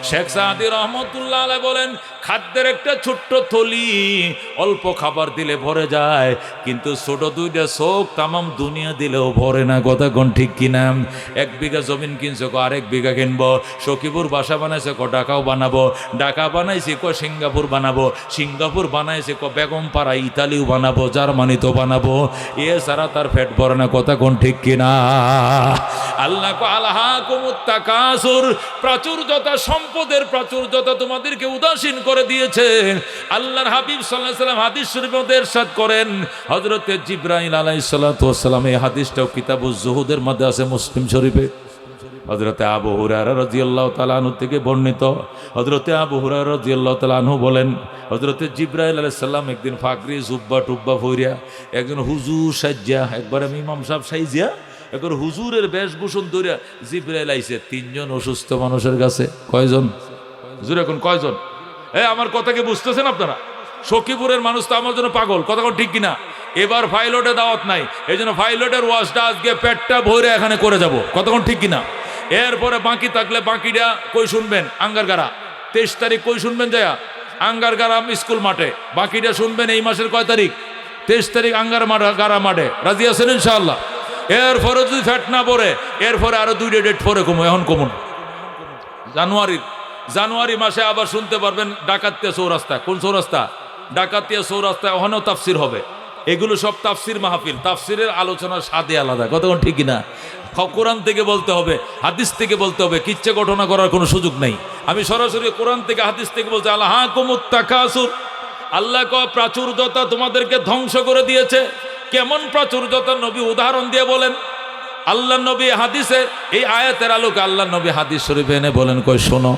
A: শেখ সাদি রহমতুল্লাহ আলাইহি বলেন খাদ্যের একটা ছোট্ট থলি অল্প খাবার দিলে ভরে যায়, কিন্তু ছোট দুইটা চোখ তামাম দুনিয়া দিলেও ভরে না। কথা কোন ঠিক কিনা? 1 বিঘা জমিন কিনছো, আরেক বিঘা কিনবো। সখীপুর বাসা বানাইছে, ঢাকাও বানাবো। ঢাকা বানাইছি, সিঙ্গাপুর বানাবো। সিঙ্গাপুর বানাইছে, বেগম পাড়া ইতালিও বানাবো, জার্মানিতেও বানাবো। এছাড়া তার পেট ভরে না। কথা কোন ঠিক কিনা? আল্লাহ আলহাকুমুত তাকাসুর, প্রাচুর্যতা, সম্পদের প্রাচুর্যতা তোমাদেরকে উদাসীন করে দিয়েছে। আল্লাহর হাবিব সাল্লাল্লাহু আলাইহি ওয়াসাল্লাম হাদিস শরীফের মধ্যে ইরশাদ করেন, হযরতে জিবরাইল আলাইহিস সালাতু ওয়াস সালাম, এই হাদিসটাও কিতাবুজ জুহুদের মধ্যে আছে মুসলিম শরীফে। হযরতে আবু হুরায়রা রাদিয়াল্লাহু তাআলা আনহু থেকে বর্ণিত, হযরতে আবু হুরায়রা রাদিয়াল্লাহু তাআলা আনহু বলেন, হযরতে জিবরাইল আলাইহিস সালাম একদিন ফাগরি জুব্বা টুব্বা পইরা একজন হুজুর সাজ্জা, একবার ইমাম সাহেব সাইজা একবার হুজুরের বেশভূষণ ধরে জিবরাইল আইছে 3 জন অসুস্থ মানুষের কাছে। কয়জন? হুজুর এখন কয়জন? আমার কথা কি বুঝতেছেন আপনারা? সখীপুরের মানুষ তো আমার জন্য পাগল। কথা কোন ঠিক কিনা? এবার পাইলটে দাওয়াত নাই, এই জন্য পাইলটের ওয়াজটা আজকে পেটটা ভরে এখানে করে যাব। কথা কোন ঠিক কিনা? এরপরে বাকি থাকলে বাকিটা কই শুনবেন? আঙ্গারগাড়া 23 তারিখ কই শুনবেন? যায় আঙ্গারগাড়া স্কুল মাঠে। বাকিটা শুনবেন এই মাসের কয় তারিখ? 23 তারিখ আঙ্গারগাড়া মাঠে। রাজি আছেন ইনশাআল্লাহ? এরপরে যদি ফ্যাট না পড়ে এরপরে আরো 2 ডেট পরে কমো। এখন কমুন জানুয়ারি মাসে আবার শুনতে পারবেন ডাকাতিয়া চৌরাস্তা। কোন চৌরাস্তা? ডাকাতিয়া চৌরাস্তা। ওখানেও তাফসির হবে। এগুলো সব তাফসির মাহফিল। তাফসিরের আলোচনার স্বাদে আলাদা। কতক্ষণ ঠিক কিনা? কোরআন থেকে বলতে হবে, হাদিস থেকে বলতে হবে, কিচ্ছা ঘটনা করার কোনো সুযোগ নেই। আমি সরাসরি কোরআন থেকে হাদিস থেকে বলছি, আলহাকুমুত তাকাসুর, আল্লাহ প্রাচুর্যতা তোমাদেরকে ধ্বংস করে দিয়েছে। কেমন প্রাচুর্যতা? নবী উদাহরণ দিয়ে বলেন। আল্লাহ নবী হাদিসে এই আয়াতের আলোকে আল্লাহ নবী হাদিস শরীফে এনে বলেন, কই শোনো,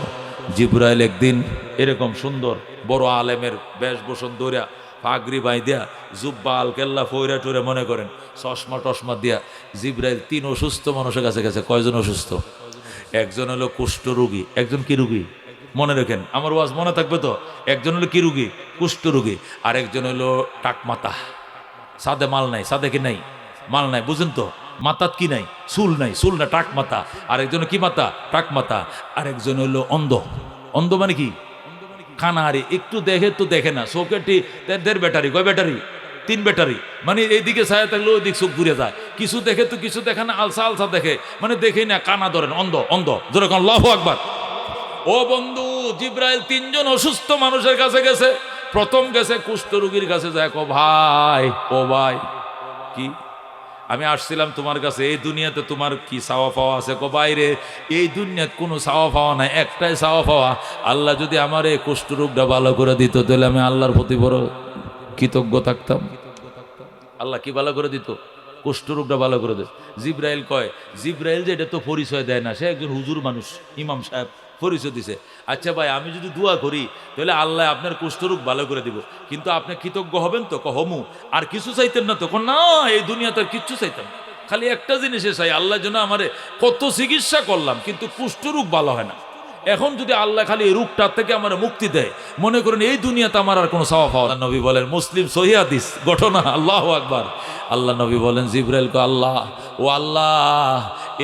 A: জিবরাইল একদিন এরকম সুন্দর বড় আলেমের বেশভূষণ দৌড়া পাগড়ি বাই দিয়া জুব্বা আল কেল্লা ফৈরা টুরে মনে করেন চশমা টশমা দিয়া জিবরাইল 3 অসুস্থ মানুষের কাছে গেছে। কয়জন অসুস্থ? একজন হলো কুষ্ঠ রোগী। একজন কি রোগী? মনে রাখেন, আমার ওয়াজ মনে থাকবে তো। একজন হলো কি রোগী? কুষ্ঠ রোগী। আর একজন হলো টাকমাতা। সাদে মাল নাই। সাদে কি নাই? মাল নাই। বুঝেন তো? মাথাত কি নাই? চুল নাই। চুল না, টাক মাথা। আরেকজন কি মাথা? টাক মাথা। আরেকজন হলো অন্ধ। অন্ধ মানে কি? কানারি, একটু দেখে তো দেখে না। চোখেটি 1.5 ব্যাটারি। কয় ব্যাটারি? 3 ব্যাটারি। মানে এইদিকে ছায়া থাকলে ওই দিক চোখ ঘুরে যায়। কিছু দেখে তো কিছু দেখে না, আলসা আলসা দেখে, মানে দেখেই না, কানা ধরেন। অন্ধ। অন্ধ যেরকম। আল্লাহু আকবার। ও বন্ধু, জিবরাইল 3 জন অসুস্থ মানুষের কাছে গেছে। প্রথম গেছে কুষ্ঠ রোগীর কাছে, যায়, কো ভাই, ও ভাই, কি আমি আসছিলাম তোমার কাছে, এই দুনিয়াতে তোমার কি চাওয়া পাওয়া আছে? কো বাইরে এই দুনিয়াতে কোনো চাওয়া পাওয়া নাই, একটাই চাওয়া পাওয়া, আল্লাহ যদি আমার এই কুষ্ঠ রোগটা ভালো করে দিত তাহলে আমি আল্লাহর প্রতি বড় কৃতজ্ঞ থাকতাম। আল্লাহ কি ভালো করে দিত? কুষ্ঠ রোগটা ভালো করে দিত। জিবরাইল কয়, জিবরাইল যে এটা তো পরিচয় দেয় না, সে একজন হুজুর মানুষ, ইমাম সাহেব পরিচয় দিছে। আচ্ছা ভাই, আমি যদি দোয়া করি তাহলে আল্লাহ আপনার কুষ্ঠরোগ ভালো করে দিব, কিন্তু আপনি কৃতজ্ঞ হবেন তো? হমু। আর কিছু চাইতেন না? তখন না, এই দুনিয়াতে আর কিচ্ছু চাইতেন না, খালি একটা জিনিসে চাই, আল্লাহর জন্য আমারে কত চিকিৎসা করলাম কিন্তু কুষ্ঠরোগ ভালো হয় না। এখন যদি আল্লাহ খালি এই রোগটার থেকে আমার মুক্তি দেয়, মনে করেন এই দুনিয়াতে আমার আর কোনো চাওয়া পাওয়া। নবী বলেন, মুসলিম সহিহ হাদিস ঘটনা। আল্লাহু আকবার। আল্লাহ নবী বলেন জিবরাইলকে, আল্লাহ, ও আল্লাহ,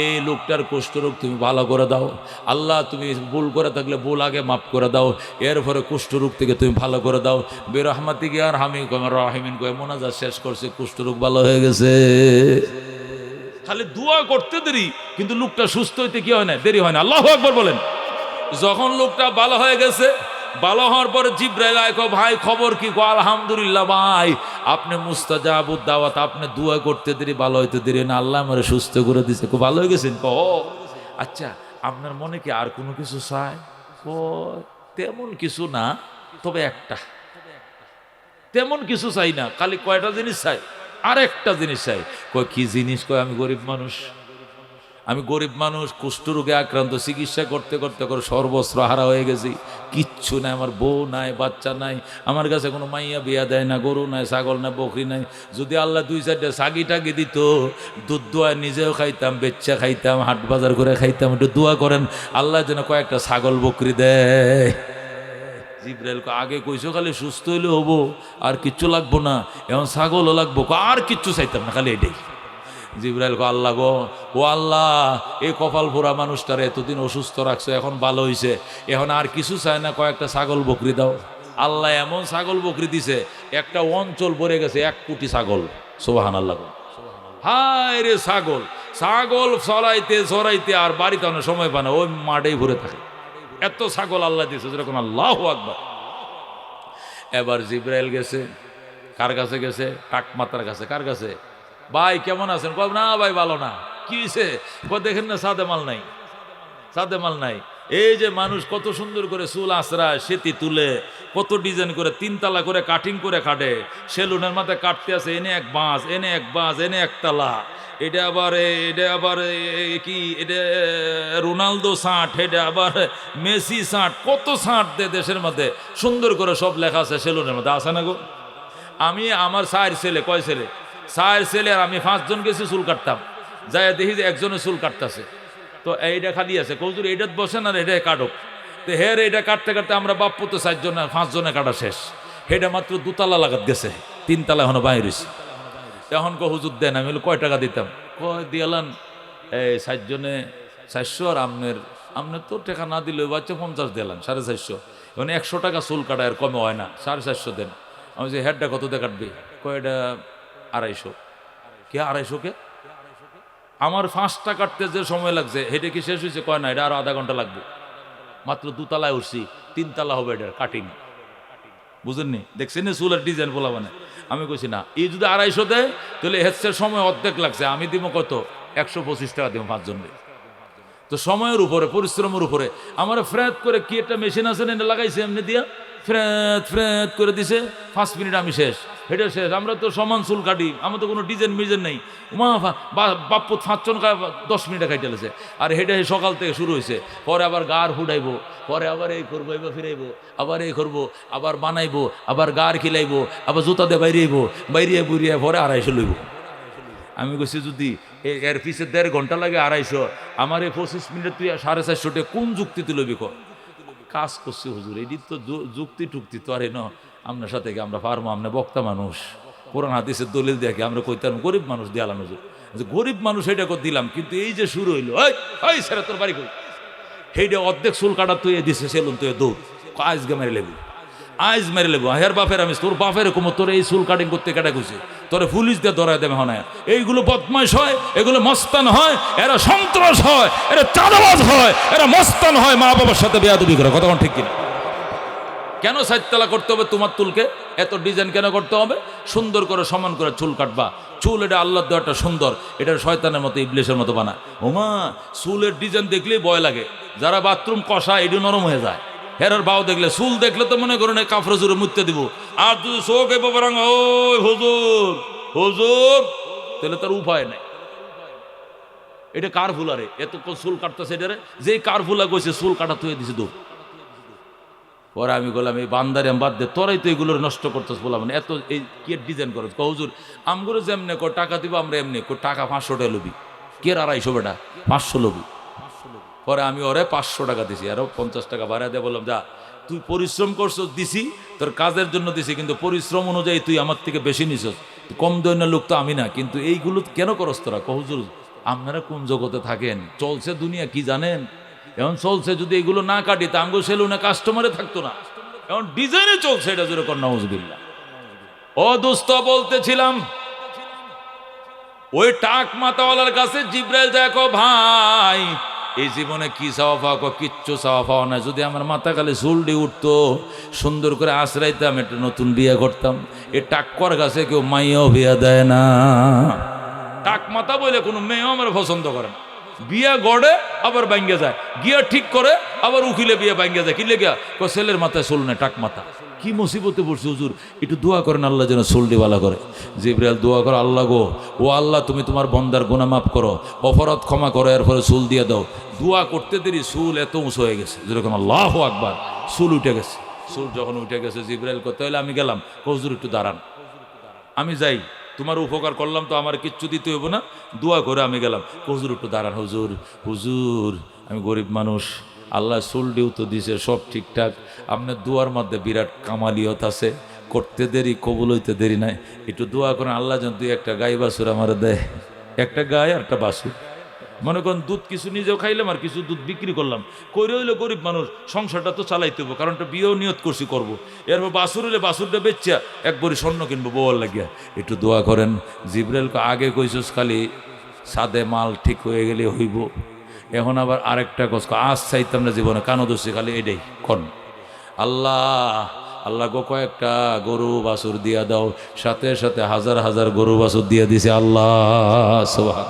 A: এই লোকটার কুষ্ঠরোগ তুমি ভালো করে দাও। আল্লাহ, তুমি ভুল করে থাকলে ভুল আগে মাফ করে দাও, এরপরে কুষ্ঠরোগ থেকে তুমি ভালো করে দাও। বিরহমাতিকা আর হামিম রাহিমিন কয়ে মোনাজাত শেষ করছে, কুষ্ঠরোগ ভালো হয়ে গেছে। খালি দোয়া করতে দেরি, কিন্তু লোকটা সুস্থ হইতে কি হয় না? দেরি হয় না। আল্লাহু আকবার বলেন। যখন লোকটা ভালো হয়ে গেছে, ভালো হওয়ার পরে জিব্রাইল আয়, কয় ভাই খবর কি? কয় আলহামদুলিল্লাহ ভাই, আপনি মুস্তাজাবুদ দাওয়াত, আপনি দোয়া করতে দেরি, ভালো হইতে দেরি না, আল্লাহ আমারে সুস্থ করে দিছে। কয় ভালো হয়ে গেছেন? ও আচ্ছা, আপনার মনে কি আর কোনো কিছু চায়? কয় তেমন কিছু না, তবে একটা, তেমন কিছু চাই না, খালি কয়টা জিনিস চাই, আর একটা জিনিস চাই। কয় কি জিনিস? কয় আমি গরিব মানুষ, আমি গরিব মানুষ, কুষ্ঠরোগে আক্রান্ত, চিকিৎসা করতে করতে করে সর্বস্ব হারা হয়ে গেছি, কিচ্ছু নাই, আমার বউ নাই, বাচ্চা নাই, আমার কাছে কোনো মাইয়া বিয়া দেয় না, গরু নাই, ছাগল নাই, বকরি নাই। যদি আল্লাহ 2-4টা ছাগি টাগি দিত, দুধ দোয়া নিজেও খাইতাম, বেচ্চা খাইতাম, হাট বাজার করে খাইতাম। একটু দোয়া করেন আল্লাহ যেন কয়েকটা ছাগল বকরি দেয়। জিব্রাইল আগে কইছো খালি সুস্থ হইলে হবো, আর কিচ্ছু লাগবো না, এখন ছাগলও লাগবো, আর কিচ্ছু চাইতাম না, খালি এটাই। জিব্রাইল আল্লাহ গো, ও আল্লাহ, এই কপাল পোড়া মানুষটার এতদিন অসুস্থ রাখছো, এখন ভালো হইছে, এখন আর কিছু চায় না, কয়েকটা ছাগল বকরি দাও। আল্লাহ এমন ছাগল বকরি দিছে, একটা অঞ্চল ভরে গেছে 1 কোটি ছাগল। সুবহানাল্লাহ। হায় রে ছাগল, ছাগল চড়াইতে চড়াইতে আর বাড়িতে অনেক সময় পায় না, ওই মাঠেই ভরে থাকে, এত ছাগল আল্লাহ দিয়েছে, যেরকম আল্লাহু আকবার। এবার জিব্রাইল গেছে, কার কাছে গেছে? টাকমাতার কাছে। কার কাছে? ভাই কেমন আছেন? কব না ভাই ভালো না। কি হয়েছে? দেখেন না সাদে মাল নাই, সাদে মাল নাই। এই যে মানুষ কত সুন্দর করে চুল আঁচড়া, সেতি তুলে, কত ডিজাইন করে 3 তালা করে কাটিং করে কাটে, সেলুনের মাথায় কাটতে আছে, এনে এক বাঁশ, এনে এক বাঁশ, এনে এক তালা, এটা আবার কি, এটা রোনালদো শার্ট, এটা আবার মেসি শার্ট, কত শার্ট দে দেশের মধ্যে, সুন্দর করে সব লেখা আছে সেলুনের মধ্যে, আছে না গো? আমি আমার 4 ছেলে, কয় ছেলে? 4 ছেলে, আর আমি 5 জন গেছি চুল কাটতাম, যাই দেখি যে একজনের চুল কাটতেছে, তো এইটা খালি আছে, কৌজুর এইটাত বসেন আর এটা কাটক। তো হের এইটা কাটতে কাটতে আমরা বাপ পুতে 4 জনে 5 জনে কাটা শেষ, সেটা মাত্র 2 তালা লাগাত গেছে, 3 তালা এখনো বাইরেছি। এখন হুজুর দেন, আমি বলি কয় টাকা দিতাম? কয় দিয়ালান এই 4 জনে 400, আর আপনার তো টাকা না দিলে বাচ্চা 50 দিলাম, 450। মানে 100 টাকা চুল কাটা, আর কমে হয় না, 450 দেন। আমি যে হেডটা কত দিয়ে কাটবে? কয় এটা 250। কে 250? কে? আমার 5টা কাটতে যে সময় লাগছে, হেঁটে কি শেষ হয়েছে? কয় না, এটা আরো আধা ঘন্টা লাগবে, মাত্র 2 তালায় উঠছি, 3 তালা হবে এটার কাটিং। বুঝেননি? দেখছেন চুলের ডিজাইন বলা মানে। আমি কইছি না, এই যদি 250 দেয় তাহলে হেডসের সময় অর্ধেক লাগছে, আমি দিব কত? 125 টাকা দিব 5 জন। তো সময়ের উপরে, পরিশ্রমের উপরে আমার ফ্রেত করে কি একটা মেশিন আছে না, এটা লাগাইছে এমনি দিয়া, ফ্রেত ফ্রেত করে দিছে, 5 মিনিট আমি শেষ, হেঁটে শেষ। আমরা তো সমান চুল কাটি, আমার তো কোনো ডিজাইন মিজাইন নেই। মা বাপ্পু 5 জন 10 মিনিটে খাইতে লেছে, আর হেঁটে সকাল থেকে শুরু হয়েছে, পরে আবার গার ফুটাইবো, পরে আবার এই করবো, এবার ফিরাইবো, আবার এই করবো, আবার বানাইবো, আবার গার খিলাইবো, আবার জুতা দিয়ে বাইরেইবো, বাইরিয়ে বুড়িয়ে পরে 250 লইব। আমি কইছি যদি এর পিছে 1.5 ঘন্টা লাগে 250, আমার এই 25 মিনিট তুই 450 কোন যুক্তিতে লইবি? কাজ করছি হুজুর, এটি তো যুক্তি টুক্তি তো আর ন আপনার সাথে কি আমরা পারবো? আপনি বক্তা মানুষ, কোরআন হাদিসের দলিল দেখে আমরা কইতাম গরিব মানুষ দিয়ালাম হুজুর, গরিব মানুষ এটা করে দিলাম, কিন্তু এই যে শুরু হইলো, এই সেরা তোর বাড়ি কই, সেইটা অর্ধেক চুল কাটা তুই দিছে, সেলুন তুই দৌড়, আজকে মেরে লেবু, আইজ মেরে লেবো। হের বাপের আমি তোর বাপের কম, তোর এই চুল কাটিং করতে কেটে খুঁজছে, তোরে পুলিশ দিয়ে ধরায় দেবে হয়। এইগুলো বদমাইশ হয়, এগুলো মস্তান হয়, এরা সন্ত্রাস হয়, এরা চাঁদাবাজ হয়, এরা মস্তান হয়, মা বাবার সাথে বেয়াদবি করে। কথা ঠিক কিনা? কেন 4 তালা করতে হবে তোমার চুলকে? এত ডিজাইন কেন করতে হবে? সুন্দর করে সমান করে চুল কাটবা। চুল এটা আল্লাহর দেওয়াটা সুন্দর, এটা শয়তানের মতো ইবলিসের মতো বানা। ওমা চুলের ডিজাইন দেখলেই ভয় লাগে, যারা বাথরুম কষা এটি নরম হয়ে যায়। হেরার বাও দেখলে, চুল দেখলে তো মনে করেন কাফরে জুড়ে মুততে দিব, আর যদি চোখ এ বাবা রাঙা, ওই হুজুর হুজুর, তাহলে তার উপায় নাই। এটা কার ফুলারে এত চুল কাটতেছে? এটারে যে কার ফুলা কইছে চুল কাটা তুই দিছে দৌড়। পরে আমি বললাম এই বান্দারে বাদ দে, তোরাই তো এগুলোর নষ্ট করতেছ। বললাম এত এই কি ডিজাইন করছ? হুজুর আমগুলো যেমনি কর টাকা দিব, আমরা এমনি টাকা 500 টাকা লবি, কে 250 বেটা 500 লবি। পরে আমি ওরে 500 টাকা দিছি, আরো 50 টাকা ভাড়া দিয়ে বললাম যা, তুই পরিশ্রম করছ, দিছি তোর কাজের জন্য দিছি, কিন্তু পরিশ্রম অনুযায়ী তুই আমার থেকে বেশি নিছস, কম দৈন্য লোক তো আমি না, কিন্তু এইগুলো কেন করস তোরা? হুজুর আপনারা কোন জগতে থাকেন? চলছে দুনিয়া কি জানেন? এখন চলছে, যদি এগুলো না কাটি তা আমগো সেলুনে কাস্টমারে থাকতো না, এখন ডিজাইনে চলছে। এটা জোরে কর নাউজুবিল্লাহ। ও দোস্ত বলতেছিলাম, ওই টাক মাতাওয়ালার কাছে জিব্রাইল দেখো ভাই, এই জীবনে কি চাওয়া পাওয়া, কিচ্ছু চাওয়া পাওয়া না। যদি আমার মাথা খালি চুলডি উঠতো, সুন্দর করে আশ্রাইতাম, একটা নতুন বিয়ে করতাম। এ টাক্কর গাছে কেউ মাইয়াও বিয়া দেয় না। টাক মাথা বলে কোনো মেয়েও আমার পছন্দ করে না। বিয়া গড়ে আবার ভাঙ্গে যায়, গিয়া ঠিক করে আবার উকিলে বিয়ে ভাঙ্গে যায়। কি লেগা? ছেলের মাথায় চুল নেই, টাক মাথা। কি মুসিবতে পড়ছে হুজুর, একটু দোয়া করেন আল্লাহ যেন চুলডিওয়ালা করে। জিবরাইল দোয়া করো, আল্লাহ গো, ও আল্লাহ তুমি তোমার বন্দার গুনাহ মাফ করো, অপরাধ ক্ষমা করো, এরপরে চুল দিয়ে দাও। দোয়া করতে দেরি চুল এত উঁচু হয়ে গেছে, যেরকম আল্লাহু আকবার, চুল উঠে গেছে। চুল যখন উঠে গেছে জিবরাইল করতে হলে আমি গেলাম, হুজুর একটু দাঁড়ান, আমি যাই, তোমার উপকার করলাম তো আমার কিচ্ছু দিতে হইব না, দোয়া করে আমি গেলাম। হুজুর একটু দাঁড়ান, হুজুর হুজুর আমি গরিব মানুষ, আল্লাহ চুলডিও তো দিছে, সব ঠিকঠাক, আপনার দোয়ার মধ্যে বিরাট কামালিয়ত আছে, করতে দেরি কবুল হইতে দেরি নাই, একটু দোয়া করেন আল্লাহ যেন তুই একটা গাই বাছুর আমার দেয়। একটা গাই আর একটা বাছুর। মনে করেন দুধ কিছু নিজেও খাইলাম আর কিছু দুধ বিক্রি করলাম, কইরে হইলে গরিব মানুষ, সংসারটা তো চালাইতে হবো, কারণ বিয়েও নিয়ত করছি করবো। এরপর বাছুর হইলে বাছুরটা বেচ্চা এক বড়ি স্বর্ণ কিনবো বউয়ার লাগিয়া। একটু দোয়া করেন। জিবরাইলকে আগে কইছস খালি সাদে মাল ঠিক হয়ে গেলে হইব, এখন আবার আরেকটা কস আজ চাইতাম না জীবনে, কানো দোষী খালি এটাই কন। আল্লাহ আল্লাহ গো কয়েকটা গরু বাছুর দিয়া দাও। সাথে সাথে হাজার হাজার গরু বাছুর দিয়া দিছে আল্লাহ। সুবহান।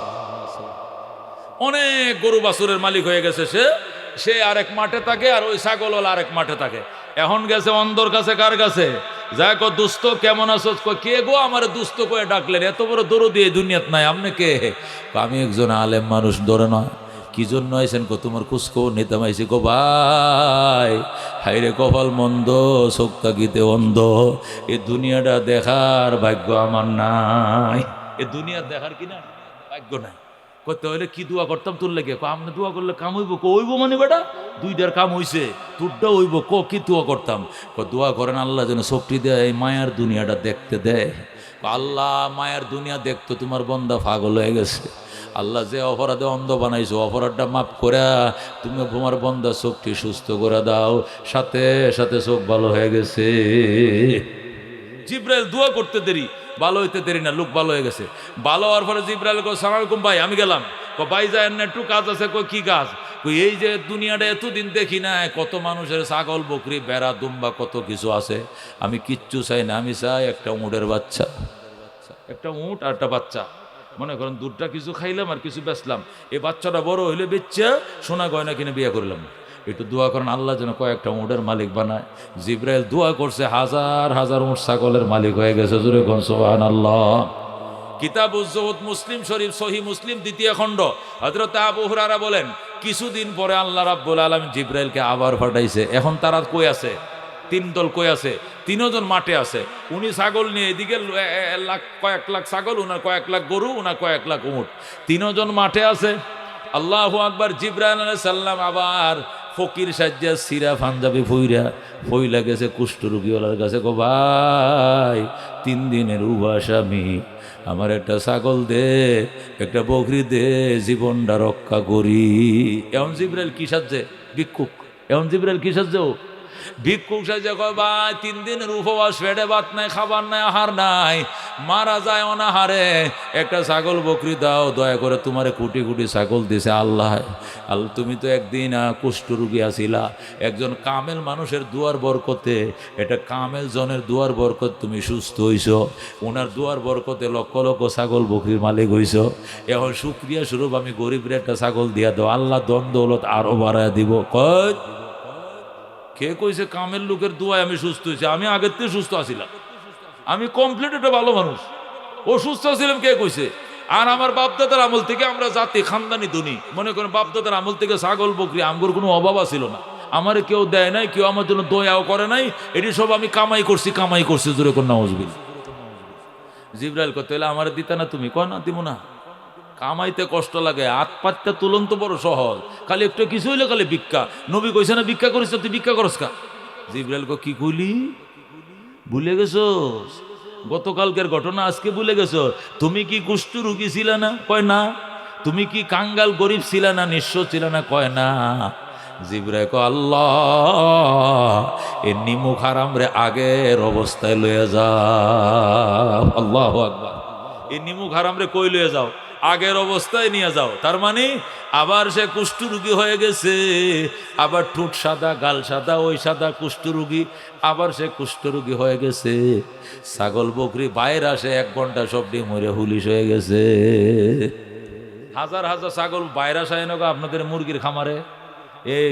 A: অনেক গরু বাছুরের মালিক হয়ে গেছে সে। সে আরেক মাঠে থাকে আর ওই ছাগল আরেক মাঠে থাকে। এখন গেছে অন্ধর কাছে, কার কাছে? যা কো দুস্থ কেমন আছো? কে গো আমার দুস্থ করে ডাকলেন? এত বড় দরদি এই দুনিয়াত নাই। আপনি কে? আমি একজন আলেম মানুষ, ধরে নয়। কি জন্য আইছেন? কো তোমার খুশখো নিতাম আইছি। গো ভাই, হাইরে কপাল মন্দ, চোখ তাকিতে অন্ধ, এ দুনিয়াটা দেখার ভাগ্য আমার নাই। এ দুনিয়া দেখার কি না ভাগ্য নাই। করতে হইলে কি দোয়া করতাম তোর লেগে? আপনি দোয়া করলে কাম হইব? কইব মানে বেটা দুইটার কাম হইছে, তোরটা হইব। কি দোয়া করতাম? দোয়া করেন আল্লাহ যেন শক্তি দেয়, এই মায়ার দুনিয়াটা দেখতে দেয়। আল্লাহ মায়ার দুনিয়া দেখতো তোমার বন্দা পাগল হয়ে গেছে। আল্লাহ যে অপরাধে অন্ধ বানাইছো, অপরাধটা মাফ করে তুমি তোমার বন্দা চোখটি সুস্থ করে দাও। সাথে সাথে চোখ ভালো হয়ে গেছে। জিবরাইল দোয়া করতে দেরি, ভালো হইতে দেরি না, লোক ভালো হয়ে গেছে। ভালো হওয়ার পরে জিবরাইল কো সালাম আলাইকুম ভাই, আমি গেলাম। কো ভাই যায় না, একটু কাজ আছে। কো কি কাজ? কই এই যে দুনিয়াটা এতদিন দেখি না, কত মানুষের ছাগল বকরি বেড়া দুম্বা কত কিছু আছে, আমি কিচ্ছু চাই না, আমি চাই একটা উটের বাচ্চা, একটা উট আর একটা বাচ্চা। মনে করেন দুধটা কিছু খাইলাম আর কিছু বেচলাম, এই বাচ্চাটা বড় হইলে বেচা সোনা গয়না কিনে বিয়ে করলাম। একটু দোয়া করেন আল্লাহ যেন কয়েকটা উটের মালিক বানায়। জিবরাইল দোয়া করছে, হাজার হাজার উট ছাগলের মালিক হয়ে গেছে। জোরে কোন সুবহানাল্লাহ। কিতাবুজ যুহুদ, মুসলিম শরীফ, সহিহ মুসলিম, 2য় খণ্ড। হযরত আবু হুরায়রা বলেন, কিছুদিন পরে আল্লাহ রাব্বুল আলামিন জিবরাইলকে আবার পাঠাইছে। এখন তারা কই আছে? 3 দল কই আছে? 3 জন মাঠে আছে। উনি ছাগল নিয়ে এদিকে কয়েক লাখ ছাগল, উনার কয়েক লাখ গরু, উনার কয়েক লাখ উট, 3 জন মাঠে আছে। আল্লাহু আকবার। জিবরাইল আলাইহিস সালাম আবার ফকির সাজ্জা সিরা পাঞ্জাবি ফইলা গেছে কুষ্ঠরোগীওয়ালার কাছে। গো ভাই, 3 দিনের উবাস আমি, আমার একটা ছাগল দে, একটা বকরি দে, জীবনটা রক্ষা করি। এখন জিবরাইল কি সাজছে? ভিক্ষুক। এখন জিবরাইল কি সাজছে? ভিক্ষুক সাজে। কয় ভাই, 3 দিনের উপবাস, পেটে ভাত নাই, খাবার নাই, আহার নাই, মারা যায় অনাহারে, একটা ছাগল বকরি দাও দয়া করে। তোমারে কোটি কোটি ছাগল দিছে আল্লাহ। আল্লাহ তুমি তো একদিন কুষ্ঠরোগী আছিলা, একজন কামেল মানুষের দুয়ার বরকতে, এটা কামেল জনের দুয়ার বরকত তুমি সুস্থ হইছ। ওনার দুয়ার বরকতে লক্ষ লক্ষ ছাগল বকরির মালিক হইছ। এখন শুকরিয়া স্বরূপ আমি গরিবের একটা ছাগল দিয়া দাও, আল্লাহ দন দৌলত আরো বাড়ায় দিব। কয় কে কইছে কামের লোকের দোয়ায় আমি সুস্থ হয়েছি? আমি আগের থেকে সুস্থ আছিলাম, আমি কমপ্লিট একটা ভালো মানুষ। ও সুস্থ ছিলাম কে কইছে? আর আমার বাপদাদার আমল থেকে আমরা জাতি খানদানি ধনী। মনে করেন বাপদাদার আমল থেকে ছাগল বকরি আমগর কোনো অভাব ছিল না। আমার কেউ দেয় নাই, কেউ আমার জন্য দয়াও করে নাই, এটি সব আমি কামাই করছি। জোরে কোন নাউজুবিল্লাহ। জিবরাইল কত হলে আমার দিতা না তুমি? কয় না দিব না, কামাইতে কষ্ট লাগে, হাত পাতটা তুলন তো বড় সহজ, খালি একটু কিছু হইলে খালি ভিক্ষা। নবী কইছে না ভিক্ষা করিস, তুই ভিক্ষা করস কা? জিবরাইল কো কি কইলি? ভুলে গেছোস গতকালকের ঘটনা, আজকে ভুলে গেছো? তুমি কি কুষ্ঠরোগী ছিল না? কয় না। তুমি কি কাঙ্গাল গরিব ছিল না, নিঃস্ব ছিল না? কয় না। জিবরাইল কো আল্লাহ এ নিমুখ হারাম রে আগের অবস্থায় লয়ে যাও। আল্লাহু আকবার। এই নিমুখ হারাম রে কই লয়ে যাও? আগের অবস্থায় নিয়ে যাও। তার মানে আবার সে কুষ্ঠরোগী হয়ে গেছে, আবার ঠোঁট সাদা, গাল সাদা, ওই সাদা কুষ্ঠরোগী, আবার সে কুষ্ঠরোগী হয়ে গেছে। ছাগল বকরি বাইরে আসে 1 ঘন্টা সব ডিম মরে হুলিশ হয়ে গেছে। হাজার হাজার ছাগল বাইরে আসে না আপনাদের মুরগির খামারে,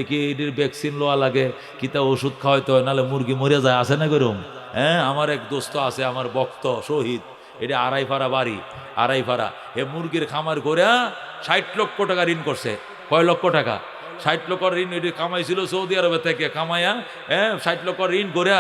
A: কি এটির ভ্যাকসিন লওয়া লাগে, কিতা ওষুধ খাওয়াইতে হয়, নাহলে মুরগি মরে যায়, আছে না গরম? হ্যাঁ, আমার এক দোস্ত আছে, আমার ভক্ত শহীদ, এটা 2.5 ফারা বাড়ি, 2.5 ফারা, এ মুরগির খামার করে 60 লক্ষ টাকা ঋণ করছে। কয় লক্ষ টাকা? 60 লক্ষ ঋণ এটি কামাইছিল সৌদি আরবে থেকে, কামাইয়া 60 লক্ষ ঋণ করে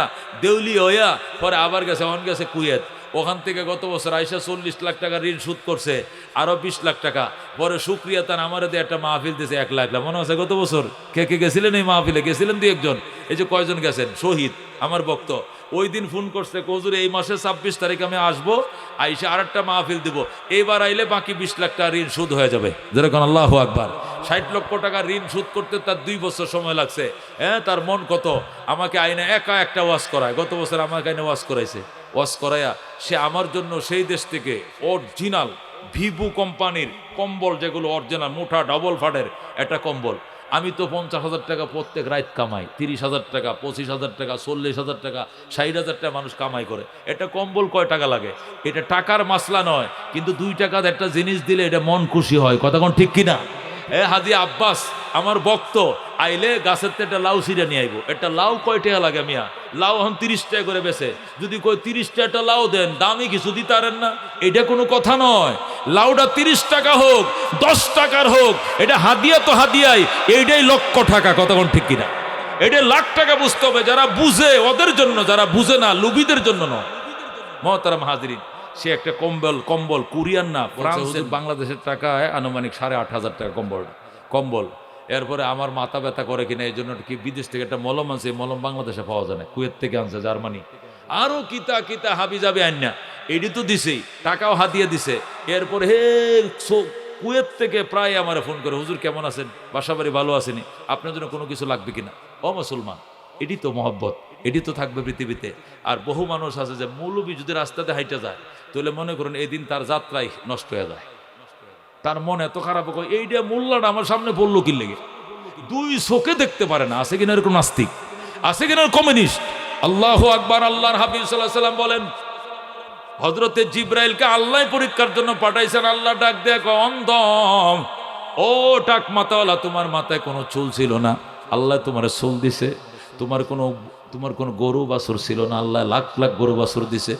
A: দেউলি হইয়া পরে আবার গেছে, অন গেছে কুয়েত, ওখান থেকে গত বছর আইসা 40 লাখ টাকা ঋণ শোধ করছে, আরো 20 লাখ টাকা। পরে শুক্রিয়া তার আমার দিয়ে একটা মাহফিল দিয়েছে 1 লাখ, মনে আছে গত বছর? কে কে গেছিলেন এই মাহফিলে? গেছিলেন 2-1 জন, এই যে কয়জন গেছেন? শহীদ আমার ভক্ত ওই দিন ফোন করছে, কজুর এই মাসের 26 তারিখ আমি আসবো, আইসা আর একটা মাহফিল দিব, এইবার আইলে বাকি 20 লাখ টাকা ঋণ শোধ হয়ে যাবে। যেরকম আল্লাহু আকবার। 60 লক্ষ টাকা ঋণ শোধ করতে তার 2 বছর সময় লাগছে। তার মন কত, আমাকে আইনে একা একটা ওয়াজ করায়, গত বছর আমাকে আইনে ওয়াজ করাইছে, ওয়াজ করাইয়া সে আমার জন্য সেই দেশ থেকে অরিজিনাল ভিভু কোম্পানির কম্বল, যেগুলো অরিজিনাল মোটা ডবল ফাটের একটা কম্বল, আমি তো 50,000 টাকা প্রত্যেক রাত কামাই, 30,000 টাকা, 25,000 টাকা, 40,000 টাকা, 60,000 টাকা মানুষ কামাই করে। এটা কম্বল কয় টাকা লাগে? এটা টাকার মাসলা নয়, কিন্তু 2 টাকার একটা জিনিস দিলে এটা মন খুশি হয়। কথা কোন ঠিক কিনা? হাজি আব্বাস আমার ভক্ত আইলে গাছের থেকে একটা লাউ ছিঁড়ে নিয়ে আইব। একটা লাউ কয় টাকা লাগে মিয়া? লাউ এখন 30 টাকা করে বেছে, যদি কই 30 টাকা একটা লাউ দেন, দামি কিছু দিতে পারেন না? এটা কোনো কথা নয়। লাউটা 30 টাকা হোক, 10 টাকার হোক, এটা হাদিয়া তো হাদিয়াই, এইটাই লক্ষ টাকা। কথা কোন ঠিক কিনা? এটা লাখ টাকা বুঝতে হবে, যারা বুঝে ওদের জন্য, যারা বুঝে না লুবিদের জন্য নয়। মহতারাম হাজরিন, সে একটা কম্বল কুরিয়ান না, ফ্রান্সের, বাংলাদেশের টাকায় আনুমানিক 8,500 টাকা কম্বল। এরপরে আমার মাথা ব্যথা করে কিনা, এই জন্য কি বিদেশ থেকে একটা মলম আনছে, মলম বাংলাদেশে পাওয়া যায় না, কুয়েত থেকে আনছে, জার্মানি, আরো কিতা কিতা হাবি যাবে আন্না, এটি তো দিছেই, টাকাও হাতিয়ে দিছে। এরপরে কুয়েত থেকে প্রায় আমার ফোন করে, হুজুর কেমন আছেন, বাসা বাড়ি ভালো আসেনি, আপনার জন্য কোনো কিছু লাগবে কিনা? ও মুসলমান, এটি তো মহব্বত, এটি তো থাকবে পৃথিবীতে। আর বহু মানুষ আছে যে মৌলবি যদি রাস্তাতে হাইটে যায়, তাহলে মনে করেন এই দিন তার যাত্রাই নষ্ট হয়ে যায়, তার মন এত খারাপ হয়, এইটা মোল্লাটা আমার সামনে পড়লো কি লেগে, 2 চোখে দেখতে পারে না। আছে কিনা এরকম নাস্তিক? আছে কিনা কমিউনিস্ট? আল্লাহু আকবার। আল্লাহর হাবিব সাল্লাল্লাহু আলাইহি সাল্লাম বলেন, হযরতে জিবরাইলকে আল্লাহ পরীক্ষার জন্য পাঠাইছেন। আল্লাহ ডাক দেয়, অন্ধম, ও টাক মাথাওয়ালা, তোমার মাথায় কোনো চুল ছিল না, আল্লাহ তোমার চুল দিছে। তোমার কোনো গরু বাছুর ছিল না, আল্লাহ লাখ লাখ গরু বাছুর দিছে।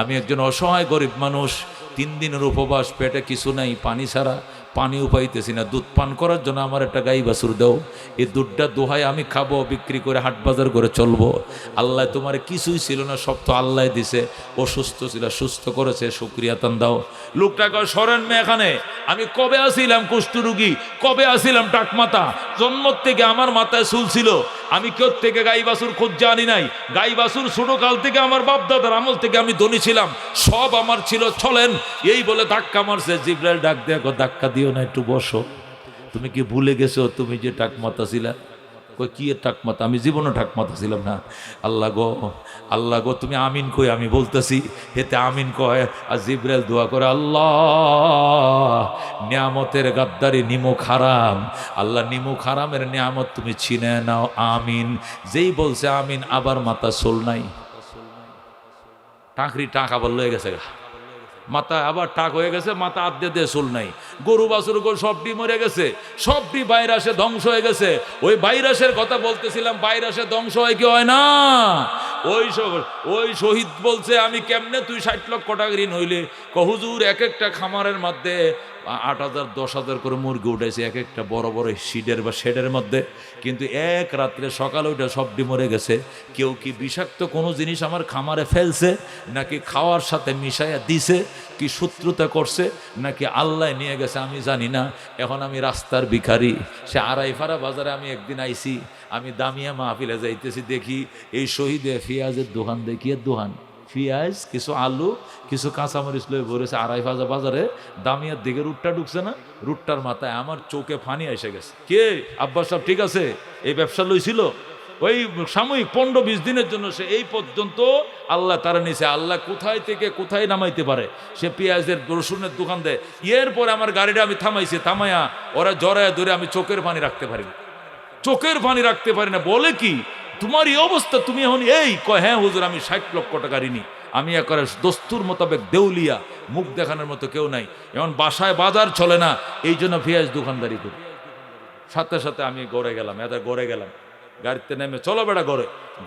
A: আমি একজন অসহায় গরিব মানুষ, 3 দিনের উপবাস, পেটে কিছু নাই, পানি ছাড়া, পানিও পাইতেছি না, দুধ পান করার জন্য আমার একটা গাই বাছুর দাও, এই দুধটা দোহাই আমি খাবো, বিক্রি করে হাট বাজার করে চলবো। আল্লাহ তোমার কিছুই ছিল না, সব তো আল্লাহ দিছে। অসুস্থ ছিল, সুস্থ করেছে, শুকরিয়া তান দাও। লোকটা কয়, সরেন মে এখানে, আমি কবে আসিলাম কুষ্ঠরোগী, কবে আসিলাম টাকমাতা, জন্ম থেকে আমার মাথায় চুল ছিল, আমি কেউ থেকে গাই বাছুর খোঁজ জানি নাই, গাই বাছুর ছোটো কাল থেকে আমার বাপ দাদার আমল থেকে আমি ধনী ছিলাম, সব আমার ছিল, চলেন। এই বলে ধাক্কা মারছে। জিবরাইল ডাক দেখো, ধাক্কা দিও না, একটু বসো, তুমি কি ভুলে গেছো তুমি যে টাকমাতা ছিলা? কই কি টাকমাতা? আমি জীবনও টাকমাতা ছিলাম না। আল্লাহ গো তুমি আমিন কই, আমি বলতেছি, হেতে আমিন কয়। আর জিবরাইল দোয়া করে, আল্লাহ নিয়ামতের গাদ্দারি নিমুখ হারাম, আল্লাহ নিমুখ হারামের নিয়ামত তুমি ছিনে নাও, আমিন। যেই বলছে আমিন, আবার মাথা চুল নাই, টাক আবার লয়ে গেছে, মাথা আবার টাক হয়ে গেছে, মাথা আদ্যে দিয়ে চুল নাই। গরু বাছুর সবটি মরে গেছে, সবটি ভাইরাসে ধ্বংস হয়ে গেছে। ওই ভাইরাসের কথা বলতেছিলাম, ভাইরাসে ধ্বংস হয় কি হয় না? ওই শহীদ বলছে, আমি কেমনে তুই 60 লক্ষ টাকা ঋণ হইলে? হুজুর এক একটা খামারের মধ্যে 8,000 10,000 করে মুরগি উঠেছে, এক একটা বড় বড় শিডের বা শেডের মধ্যে, কিন্তু এক রাত্রে সকালে ওইটা সবটি মরে গেছে। কেউ কি বিষাক্ত কোনো জিনিস আমার খামারে ফেলছে, নাকি খাওয়ার সাথে মিশাইয়া দিছে, কি শত্রুতা করছে, নাকি আল্লাহ নিয়ে গেছে, আমি জানি না। এখন আমি রাস্তার ভিখারি। সে আড়াইফারা বাজারে আমি একদিন আইছি, আমি দামিয়া মাহফিলে যাইতেছি, দেখি এই শহীদে পেঁয়াজের দোকান, দেখিয়ে দোকান পেঁয়াজ, কিছু আলু, কিছু কাঁচামরিচ লয়ে ভরেছে। আড়াইফাজা বাজারে দামিয়ার দিকে রুটটা ঢুকছে না, রুটটার মাথায় আমার চোখে ফানি এসে গেছে। কে আব্বাস সাহেব ঠিক আছে, এই ব্যবসা লইছিল? ওই সাময়িক 15-20 দিনের জন্য সে এই পর্যন্ত আল্লাহ তারা নিছে। আল্লাহ কোথায় থেকে কোথায় নামাইতে পারে। সে পেঁয়াজের রসুনের দোকান দেয়। এরপরে আমার গাড়িটা আমি থামাইছি, থামাইয়া ওরা জড়ায় ধরে আমি চোখের পানি রাখতে পারি না, চোখের পানি রাখতে পারি না। বলে কি তোমার এই অবস্থা, তুমি এখন এই কয়, হ্যাঁ হুজুর আমি 60 লক্ষ টাকা ঋণী, আমি একবারে দস্তুর মোতাবেক দেউলিয়া, মুখ দেখানোর মতো কেউ নাই, এখন বাসায় বাজার চলে না, এই জন্য পেঁয়াজ দোকানদারি করি। সাথে সাথে আমি গড়ে গেলাম, গড়ে গেলাম, গাড়িতে নেমে চলো বেড়া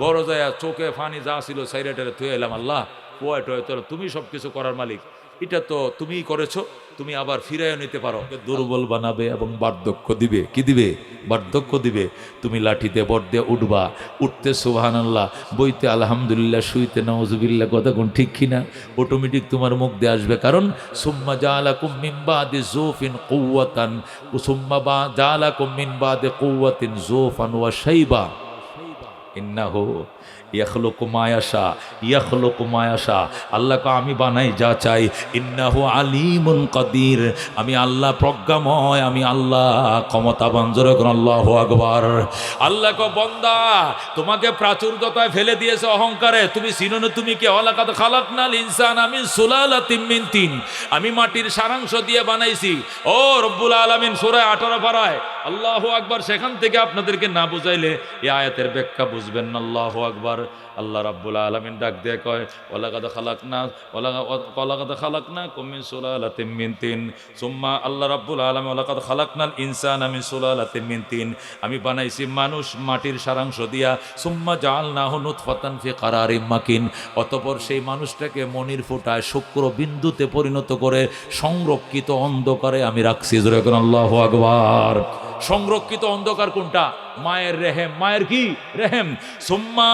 A: গড়ে যায়, চোখে পানি যা ছিল সাইডে থুয়ে এলাম। আল্লাহ পোয়া টোয়া চলো, তুমি সব কিছু করার মালিক, এটা তো তুমিই করেছো, তুমি আবার ফিরাইও নিতে পারো। দুর্বল বানাবে এবং বার্ধক্য দিবে, কি দিবে? বার্ধক্য দিবে। তুমি লাঠিতে বর দিয়ে উঠবা, উঠতে সুবহানাল্লাহ, বইতে আলহামদুলিল্লাহ, শুইতে নাউজুবিল্লাহ, কথা কোন ঠিক কিনা, অটোমেটিক তোমার মুখ দিয়ে আসবে। কারণ সুম্মা জাআলাকুম মিন বাদি যুফিন কুওয়াতান, সুম্মা জাআলাকুম মিন বাদি কুওয়াতিন যুফান ওয়া শাইবা ইন্নাহু ইয়াখলুকু মা ইয়াশা, ইয়াখলুকু মা ইয়াশা। আল্লাহ কে আমি বানাই যা চাই। ইন্নাহু আলিমুন কাদির, আমি আল্লাহ প্রজ্ঞাময়, আমি আল্লাহ ক্ষমতাবান। জোরে বলুন আল্লাহু আকবার। আল্লাহ কে বান্দা তোমাকে প্রাচুর্যতায় ফেলে দিয়েছে অহংকারে, তুমি চিনো না তুমি কে? ওয়ালাকাদ খালাকনাল ইনসানা মিন সুলালাতিন মিন তিন, আমি মাটির সারাংশ দিয়ে বানাইছি। ও রব্বুল আলামিন সূরা 18 পারায় আল্লাহু আকবার। সেখান থেকে আপনাদেরকে না বুঝাইলে এই আয়াতের ব্যাখ্যা বুঝবেন না। আল্লাহু আকবার। আল্লাহ রাব্বুল আলামিন ডাক দিয়ে কয়, ওয়ালাকাদ খালাকনাকুম মিন সুলালাতিন মিন তিন, সুম্মা আল্লাহ রাব্বুল আলামিন ওয়ালাকাদ খালাকনাল ইনসানা মিন সুলালাতিন মিন তিন, আমি বানাইছি মানুষ মাটির সারাংশ দিয়া। সুম্মা জাআলনাহু নুতফাতান ফি কারারিম মাকিন, অতঃপর সেই মানুষটাকে মনির ফোঁটায় শুক্র বিন্দুতে পরিণত করে সংরক্ষিত অন্ধকারে আমি রাখছি। জোরে বলুন আল্লাহু আকবার। সংরক্ষিত অন্ধকার কোনটা? মায়ের রেহেম। মায়ের কি? রেহেম। সুম্মা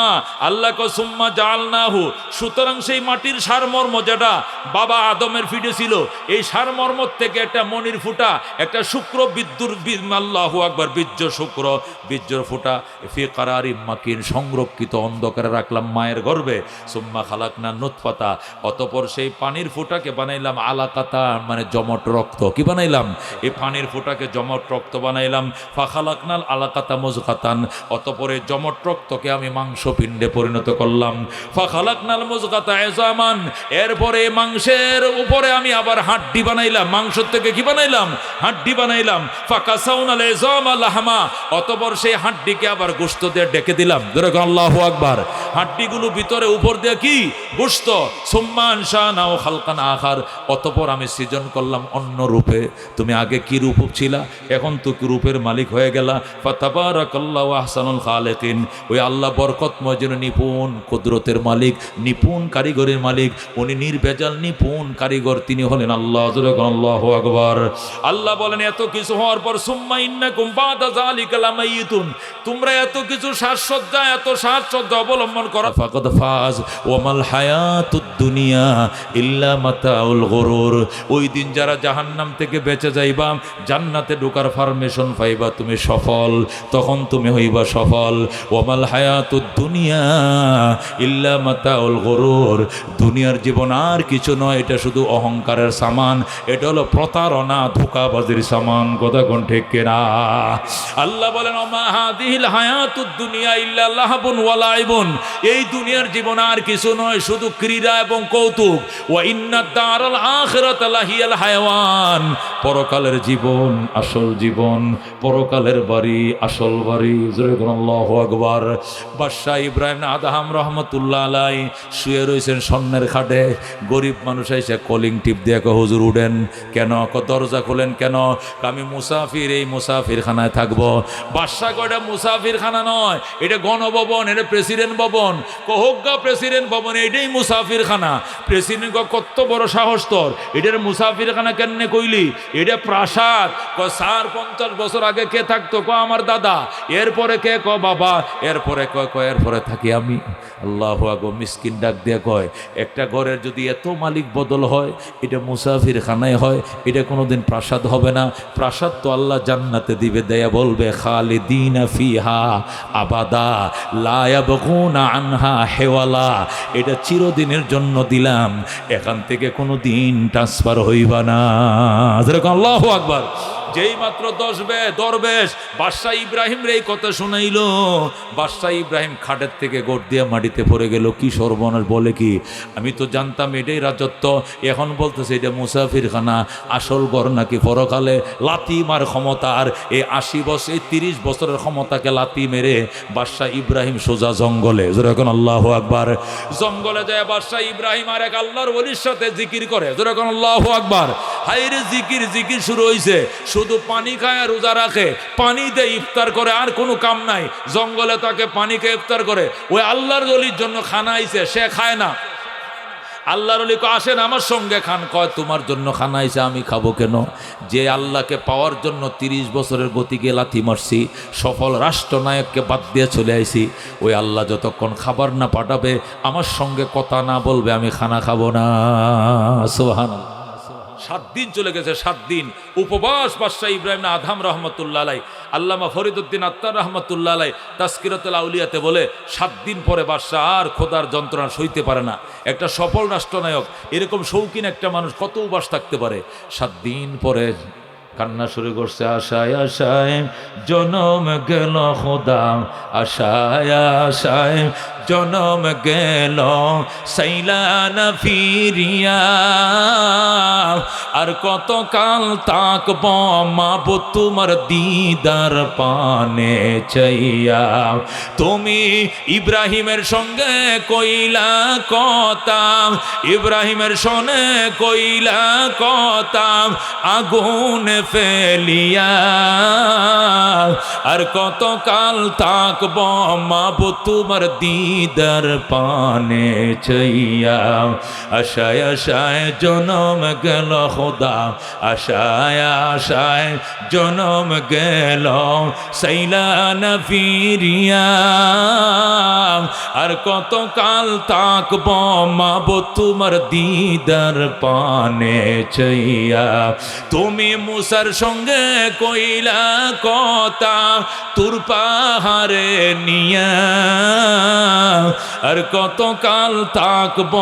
A: আল্লাহ কো সুম্মা জাআলনাহু, সুতরাং সেই মাটির সারমর্ম যেটা বাবা আদমের ফিটে ছিল, এই সারমর্ম থেকে একটা মনির ফুটা, একটা শুক্র বিদ্যুর, আল্লাহু আকবার, বীর্য শুক্র, বীর্যর ফুটা ফি কারারিম মাকিন, সংরক্ষিত অন্ধকারে রাখলাম মায়ের গর্ভে। সুম্মা খালাকনা নুতফাতা, অতঃপর সেই পানির ফুটাকে বানাইলাম আলাকাতা, মানে জমট রক্ত। কি বানাইলাম? এই পানির ফুটাকে জমট রক্ত বানাইলাম। ফা খালাকনাল আলাকাতা মুজগাতান, অতঃপরে জমট রক্তকে আমি মাংসপিণ্ডে পরিণত করলাম। ফা খালাকনাল মুজগাতা ইজামান, এরপরে মাংসের উপরে আমি আবার হাড্ডি বানাইলাম। মাংস থেকে কি বানাইলাম? হাড্ডি বানাইলাম। ফা কাসাউনাল ইজামা লাহমা, অতঃপর সেই হাড্ডিকে আবার গোশত দিয়ে ডেকে দিলাম। ধরে আল্লাহু আকবার। হাড্ডিগুলো ভিতরে উপর দিয়ে কি? গোশত। সুম্মা আনশানাহু খালকান আখার, অতঃপর আমি সৃজন করলাম অন্য রূপে। তুমি আগে কি রূপ ছিলা, এখন তো কি রূপের মালিক হয়ে গেলা। ফাতাবারাকাল্লাহু আহসানুল খালিকিন, ওই আল্লাহ বরকতময়, যেন নিপুণ কুদরতের মালিক, নিপুণ কারিগরের মালিক, উনি নির্ভেজাল নিপুণ কারিগর, তিনি হলেন আল্লাহ। আল্লাহু আকবার। আল্লাহ বলেন এত কিছু হওয়ার পর সুম্মা ইন্নাকুম বাদা যালিকা লামাইতুন, তোমরা এত কিছু সাজসজ্জা, এত সাজসজ্জা অবলম্বন করো। ফাকাদ ফাজ ওয়ামাল হায়াতুদ দুনিয়া ইল্লা মাতাউল গুরুর, ওই দিন যারা জাহান্নাম থেকে বেঁচে যাইবা, জান্নাতে ঢোকার পারমিশন পাইবা, তুমি সফল, তখন তুমি হইবা সফল। ওয়ামাল হায়াতুদ দুনিয়া ইল্লা মাতাউল গুরুর, দুনিয়ার জীবন আর কিছু নয়, এটা শুধু অহংকারের সামান, এটা হলো প্রতারণা, ধোঁকাবাজির সামান। কথা কোন ঠিক কিনা? আল্লাহ বলেন ওমা হাদিহিল হায়াতুদ দুনিয়া ইল্লা লাহবুন ওয়া লাইবুন, এই দুনিয়ার জীবন আর কিছু নয়, শুধু ক্রীড়া এবং কৌতুক। ওয়া ইন্নাদ দারাল আখিরাতা লাহিয়াল হায়াওয়ান, পরকালের জীবন আসল জীবন, পরকালের বাড়ি আসল বাড়ি। জোরে বলুন আল্লাহু আকবার। বাদশাহ ইব্রাহিম আদহাম রহমতুল্লাহ আলাই শুয়ে রয়েছেন স্বর্ণের খাটে। গরিব মানুষ এসে কলিং টিপ দিয়ে হুজুর উঠেন। কেন? দরজা খোলেন। কেন? আমি মুসাফির, এই মুসাফির খানায় থাকবো। বাদশাহ কয়টা মুসাফির খানা নয়, এটা গণভবন, এটা প্রেসিডেন্ট ভবন। কহজ্ঞা প্রেসিডেন্ট ভবন, এটাই মুসাফির খানা। প্রেসিডেন্ট কত বড় সাহস তোর, এটার মুসাফির খানা কেন কইলি? এটা প্রাসাদ। 50 বছর আগে কে থাকতো? আমার দাদা। এরপরে কে? বাবা। এরপরে এরপরে থাকি আমি। আল্লাহু আকবার। মিসকিন ডাক দিয়ে কয়, একটা ঘরের যদি এত মালিক বদল হয়, এটা মুসাফির খানায় হয়, এটা কোনোদিন প্রাসাদ হবে না। প্রাসাদ তো আল্লাহ জান্নাতে দিবে, দেয়া বলবে খালিদিনা ফিহা আবাদা লা ইয়াবগুনা আনহা হেওয়ালা, এটা চিরদিনের জন্য দিলাম, এখান থেকে কোনো দিন ট্রান্সফার হইবা না। যেরকম আল্লাহু আকবার। যেই মাত্র দরবেশ বাদশাহ ইব্রাহিম রে এই কথা শুনাইল, বাদশাহ ইব্রাহিম খাটের থেকে গোট দিয়ে মাটিতে পড়ে গেল। কি সর্বনাশ, বলে কি, আমি তো জানতাম এটাই রাজত্ব, এখন বলতেছে এটা মুসাফিরখানা, আসল ঘর নাকি পরকালে। লাথি মার ক্ষমতা, আর এই 80 বছর, এই 30 বছরের ক্ষমতাকে লাথি মেরে বাদশাহ ইব্রাহিম সোজা জঙ্গলে, যেরকম আল্লাহু আকবার, জঙ্গলে যায় বাদশাহ ইব্রাহিম আর এক আল্লাহর ওলির সাথে জিকির করে, যেরকম আল্লাহু আকবার। হাইরে জিকির শুরু হয়েছে, শুধু পানি খায় আর রোজা রাখে, পানি দিয়ে ইফতার করে, আর কোনো কাম নাই। জঙ্গলে তাকে পানি খেয়ে ইফতার করে। ওই আল্লাহর ওলির জন্য খানা আইছে, সে খায় না। আল্লাহর ওলি কয় আসেন আমার সঙ্গে খান। কয় তোমার জন্য খানা আইছে, আমি খাবো কেন? যে আল্লাহকে পাওয়ার জন্য 30 বছরের গতিকে লাথি মারছি, সফল রাষ্ট্রনায়ককে বাদ দিয়ে চলে আইছি, ওই আল্লাহ যতক্ষণ খাবার না পাঠাবে, আমার সঙ্গে কথা না বলবে, আমি খানা খাবো না। সুবহানাল্লাহ। 7 দিন চলে গেছে, 7 দিন উপবাস বাদশাহ ইব্রাহিম আদহাম রহমতুল্লাহ আলাই। আল্লামা ফরিদউদ্দিন আত্তার রহমতুল্লাহ আলাই তাজকিরাতুল আউলিয়াতে বলে 7 দিন পরে বাদশাহ আর খোদার যন্ত্রণা সইতে পারে না। একটা সফল রাষ্ট্রনায়ক, এরকম শৌখিন একটা মানুষ কত উপবাস থাকতে পারে? 7 দিন পরে কান্না শুরু করছে, আশায় আশায় জনম গেল খোদা, আশায় আশায় জনম গেল, সাইলানা ফিরিয়া, আর কত কাল তাকব মাবুদ তোমার দিদার পানে চাইয়া। তুমি ইব্রাহিমের সঙ্গে কইলা কথা, ইব্রাহিমের সনে কইলা কথা, আগুন ফেলিয়া, আর কত কাল তাকব মাবুদ তোমার দিদার পানে চাইয়া। আশায় আশায় জনম গেল খোদা, আশায় আশায় জনম গেল, সাইলানা ফিরিয়া, আর কত কাল তাকব মাবুদ তোমার দিদার পানে চাইয়া। তুমি মুসার সঙ্গে কইলা কথা, তুর পাহাড়ে নিয়া, আর কত কাল তাকব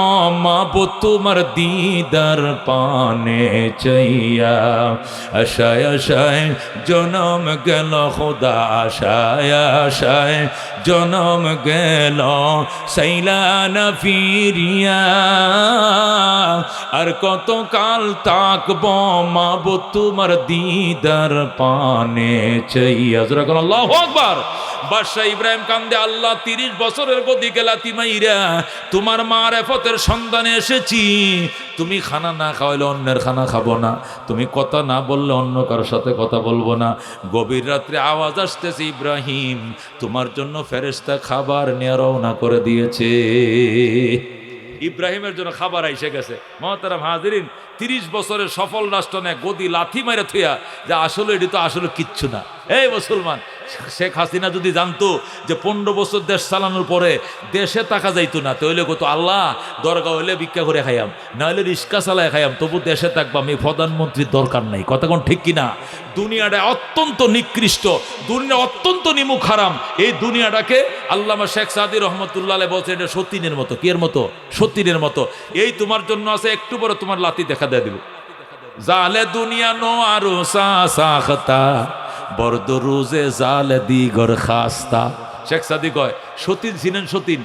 A: মাবুদ তোমার দিদার পানে চাইয়া। আশায় আশায় জনম গেল খোদা, আশায় আশায় জনম গেল, সাইলানা ফিরিয়া, আর কত কাল তাকব মাবুদ তোমার দিদার পানে চাইয়া। যখন আল্লাহু আকবার। বাদশাহ ইব্রাহিম কান্দে, আল্লাহ 30 বছরের গদিকে লাথি মাইরা তোমার মারেফতের সন্ধানে এসেছি, তুমি খানা না খাওয়াইলে অন্যের খানা খাবো না, তুমি কথা না বললে অন্য কারোর সাথে কথা বলবো না। গভীর রাত্রে আওয়াজ আসতেছে, ইব্রাহিম তোমার জন্য ফেরেশতা খাবার নিয়ে রওনা করে দিয়েছে। ইব্রাহিমের জন্য খাবার আইসে গেছে। মহতারাম হাজিরিন, 30 বছরের সফল রাষ্ট্রনায়ক গদি লাথি মাইরা থুয়া যে আসলে এটি তো আসলে কিচ্ছু না। এই মুসলমান, শেখ হাসিনা যদি জানতো যে 15 বছর দেশ চালানোর পরে দেশে টাকা যাইতো না, তাহলে কত আল্লাহ দরকার হইলে ভিক্ষা করে খাইয়াম, না হলে রিক্সা চালায় খাইয়াম, তবু দেশে থাকবাম, এই প্রধানমন্ত্রীর দরকার নাই। কথা কোন ঠিক কিনা? দুনিয়াটা অত্যন্ত নিকৃষ্ট, দুনিয়া অত্যন্ত নিমুখ হারাম। এই দুনিয়াটাকে আল্লামা শেখ সাদি রহমতুল্লাহ আলাইহি বলছেন এটা সতীনের মতো। কি এর মতো? সতীনের মতো। এই তোমার জন্য আছে, একটু পরে তোমার লাথি দেখা দিয়ে দিব। জালে দুনিয়া নো আরো সাখতা, বর্দ রোজে জালে দিগর খাস্তা। শেখ সাদি কয় সতীন ছিলেন, সতীন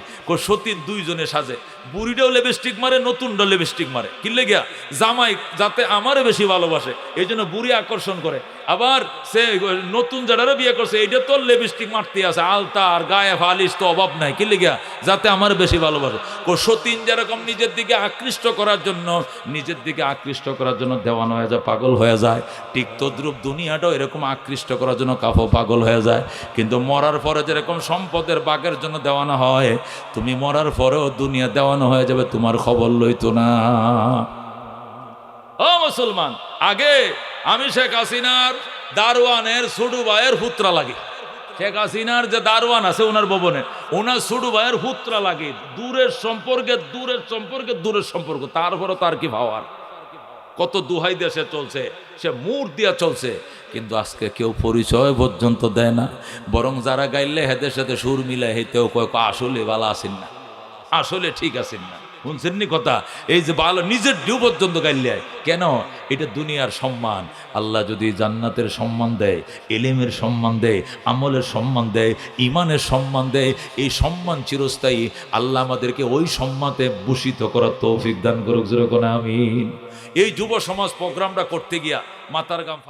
A: 2 জনে সাজে, বুড়িটাও লিপস্টিক মারে, নতুনটাও লিপস্টিক মারে। কি লেগিয়া? জামাই যাতে আমারে বেশি ভালোবাসে, এই জন্য বুড়ি আকর্ষণ করে। আবার সে নতুন যারা বিয়ে করছে, এইটা তো লিপস্টিক মারতে আছে, আলতা আর গায়ে ফালিশ তো অভাব নাই। কি লেগিয়া? যাতে আমার বেশি ভালোবাসে। সতীন যেরকম নিজের দিকে আকৃষ্ট করার জন্য দেওয়ানো হয়ে যায়, পাগল হয়ে যায়, ঠিক তদ্রুপ দুনিয়াটাও এরকম আকৃষ্ট করার জন্য কাফো পাগল হয়ে যায়। কিন্তু মরার পরে যেরকম সম্পদের বাগের জন্য দেওয়ানো হয়, তুমি মরার পরেও দুনিয়া দেওয়ানো হয়ে যাবে, তোমার খবর লইতো না। ও মুসলমান, আগে আমি শেখ হাসিনার দারোয়ানের ছোটু ভাইয়ের পুত্রা লাগে। শেখ হাসিনার যে দারোয়ান আছে ওনার ভবনে, ওনার ছোটু ভাইয়ের পুত্রা লাগে। দূরের সম্পর্ক, তারপরে তার কি ভাবার, কত দুহাই দেশে চলছে, সে মুড় দিয়া চলছে। কিন্তু আজকে কেউ পরিচয় পর্যন্ত দেয় না, বরং যারা গাইলে হেদের সাথে সুর মিলে হেতেও কয় আসলে ভালো আছেন না, আসলে ঠিক আছেন না। শুনছেননি কথা? এই যে ভালো নিজের ডিউ পর্যন্ত গাইলে কেন? এটা দুনিয়ার সম্মান। আল্লাহ যদি জান্নাতের সম্মান দেয়, এলেমের সম্মান দেয়, আমলের সম্মান দেয়, ইমানের সম্মান দেয়, এই সম্মান চিরস্থায়ী। আল্লাহ আমাদেরকে ওই সম্মানে ভূষিত করার তৌফিক দান করুক। যেরকম আমিন। এই যুব সমাজ প্রোগ্রামটা করতে গিয়া মাথার গাম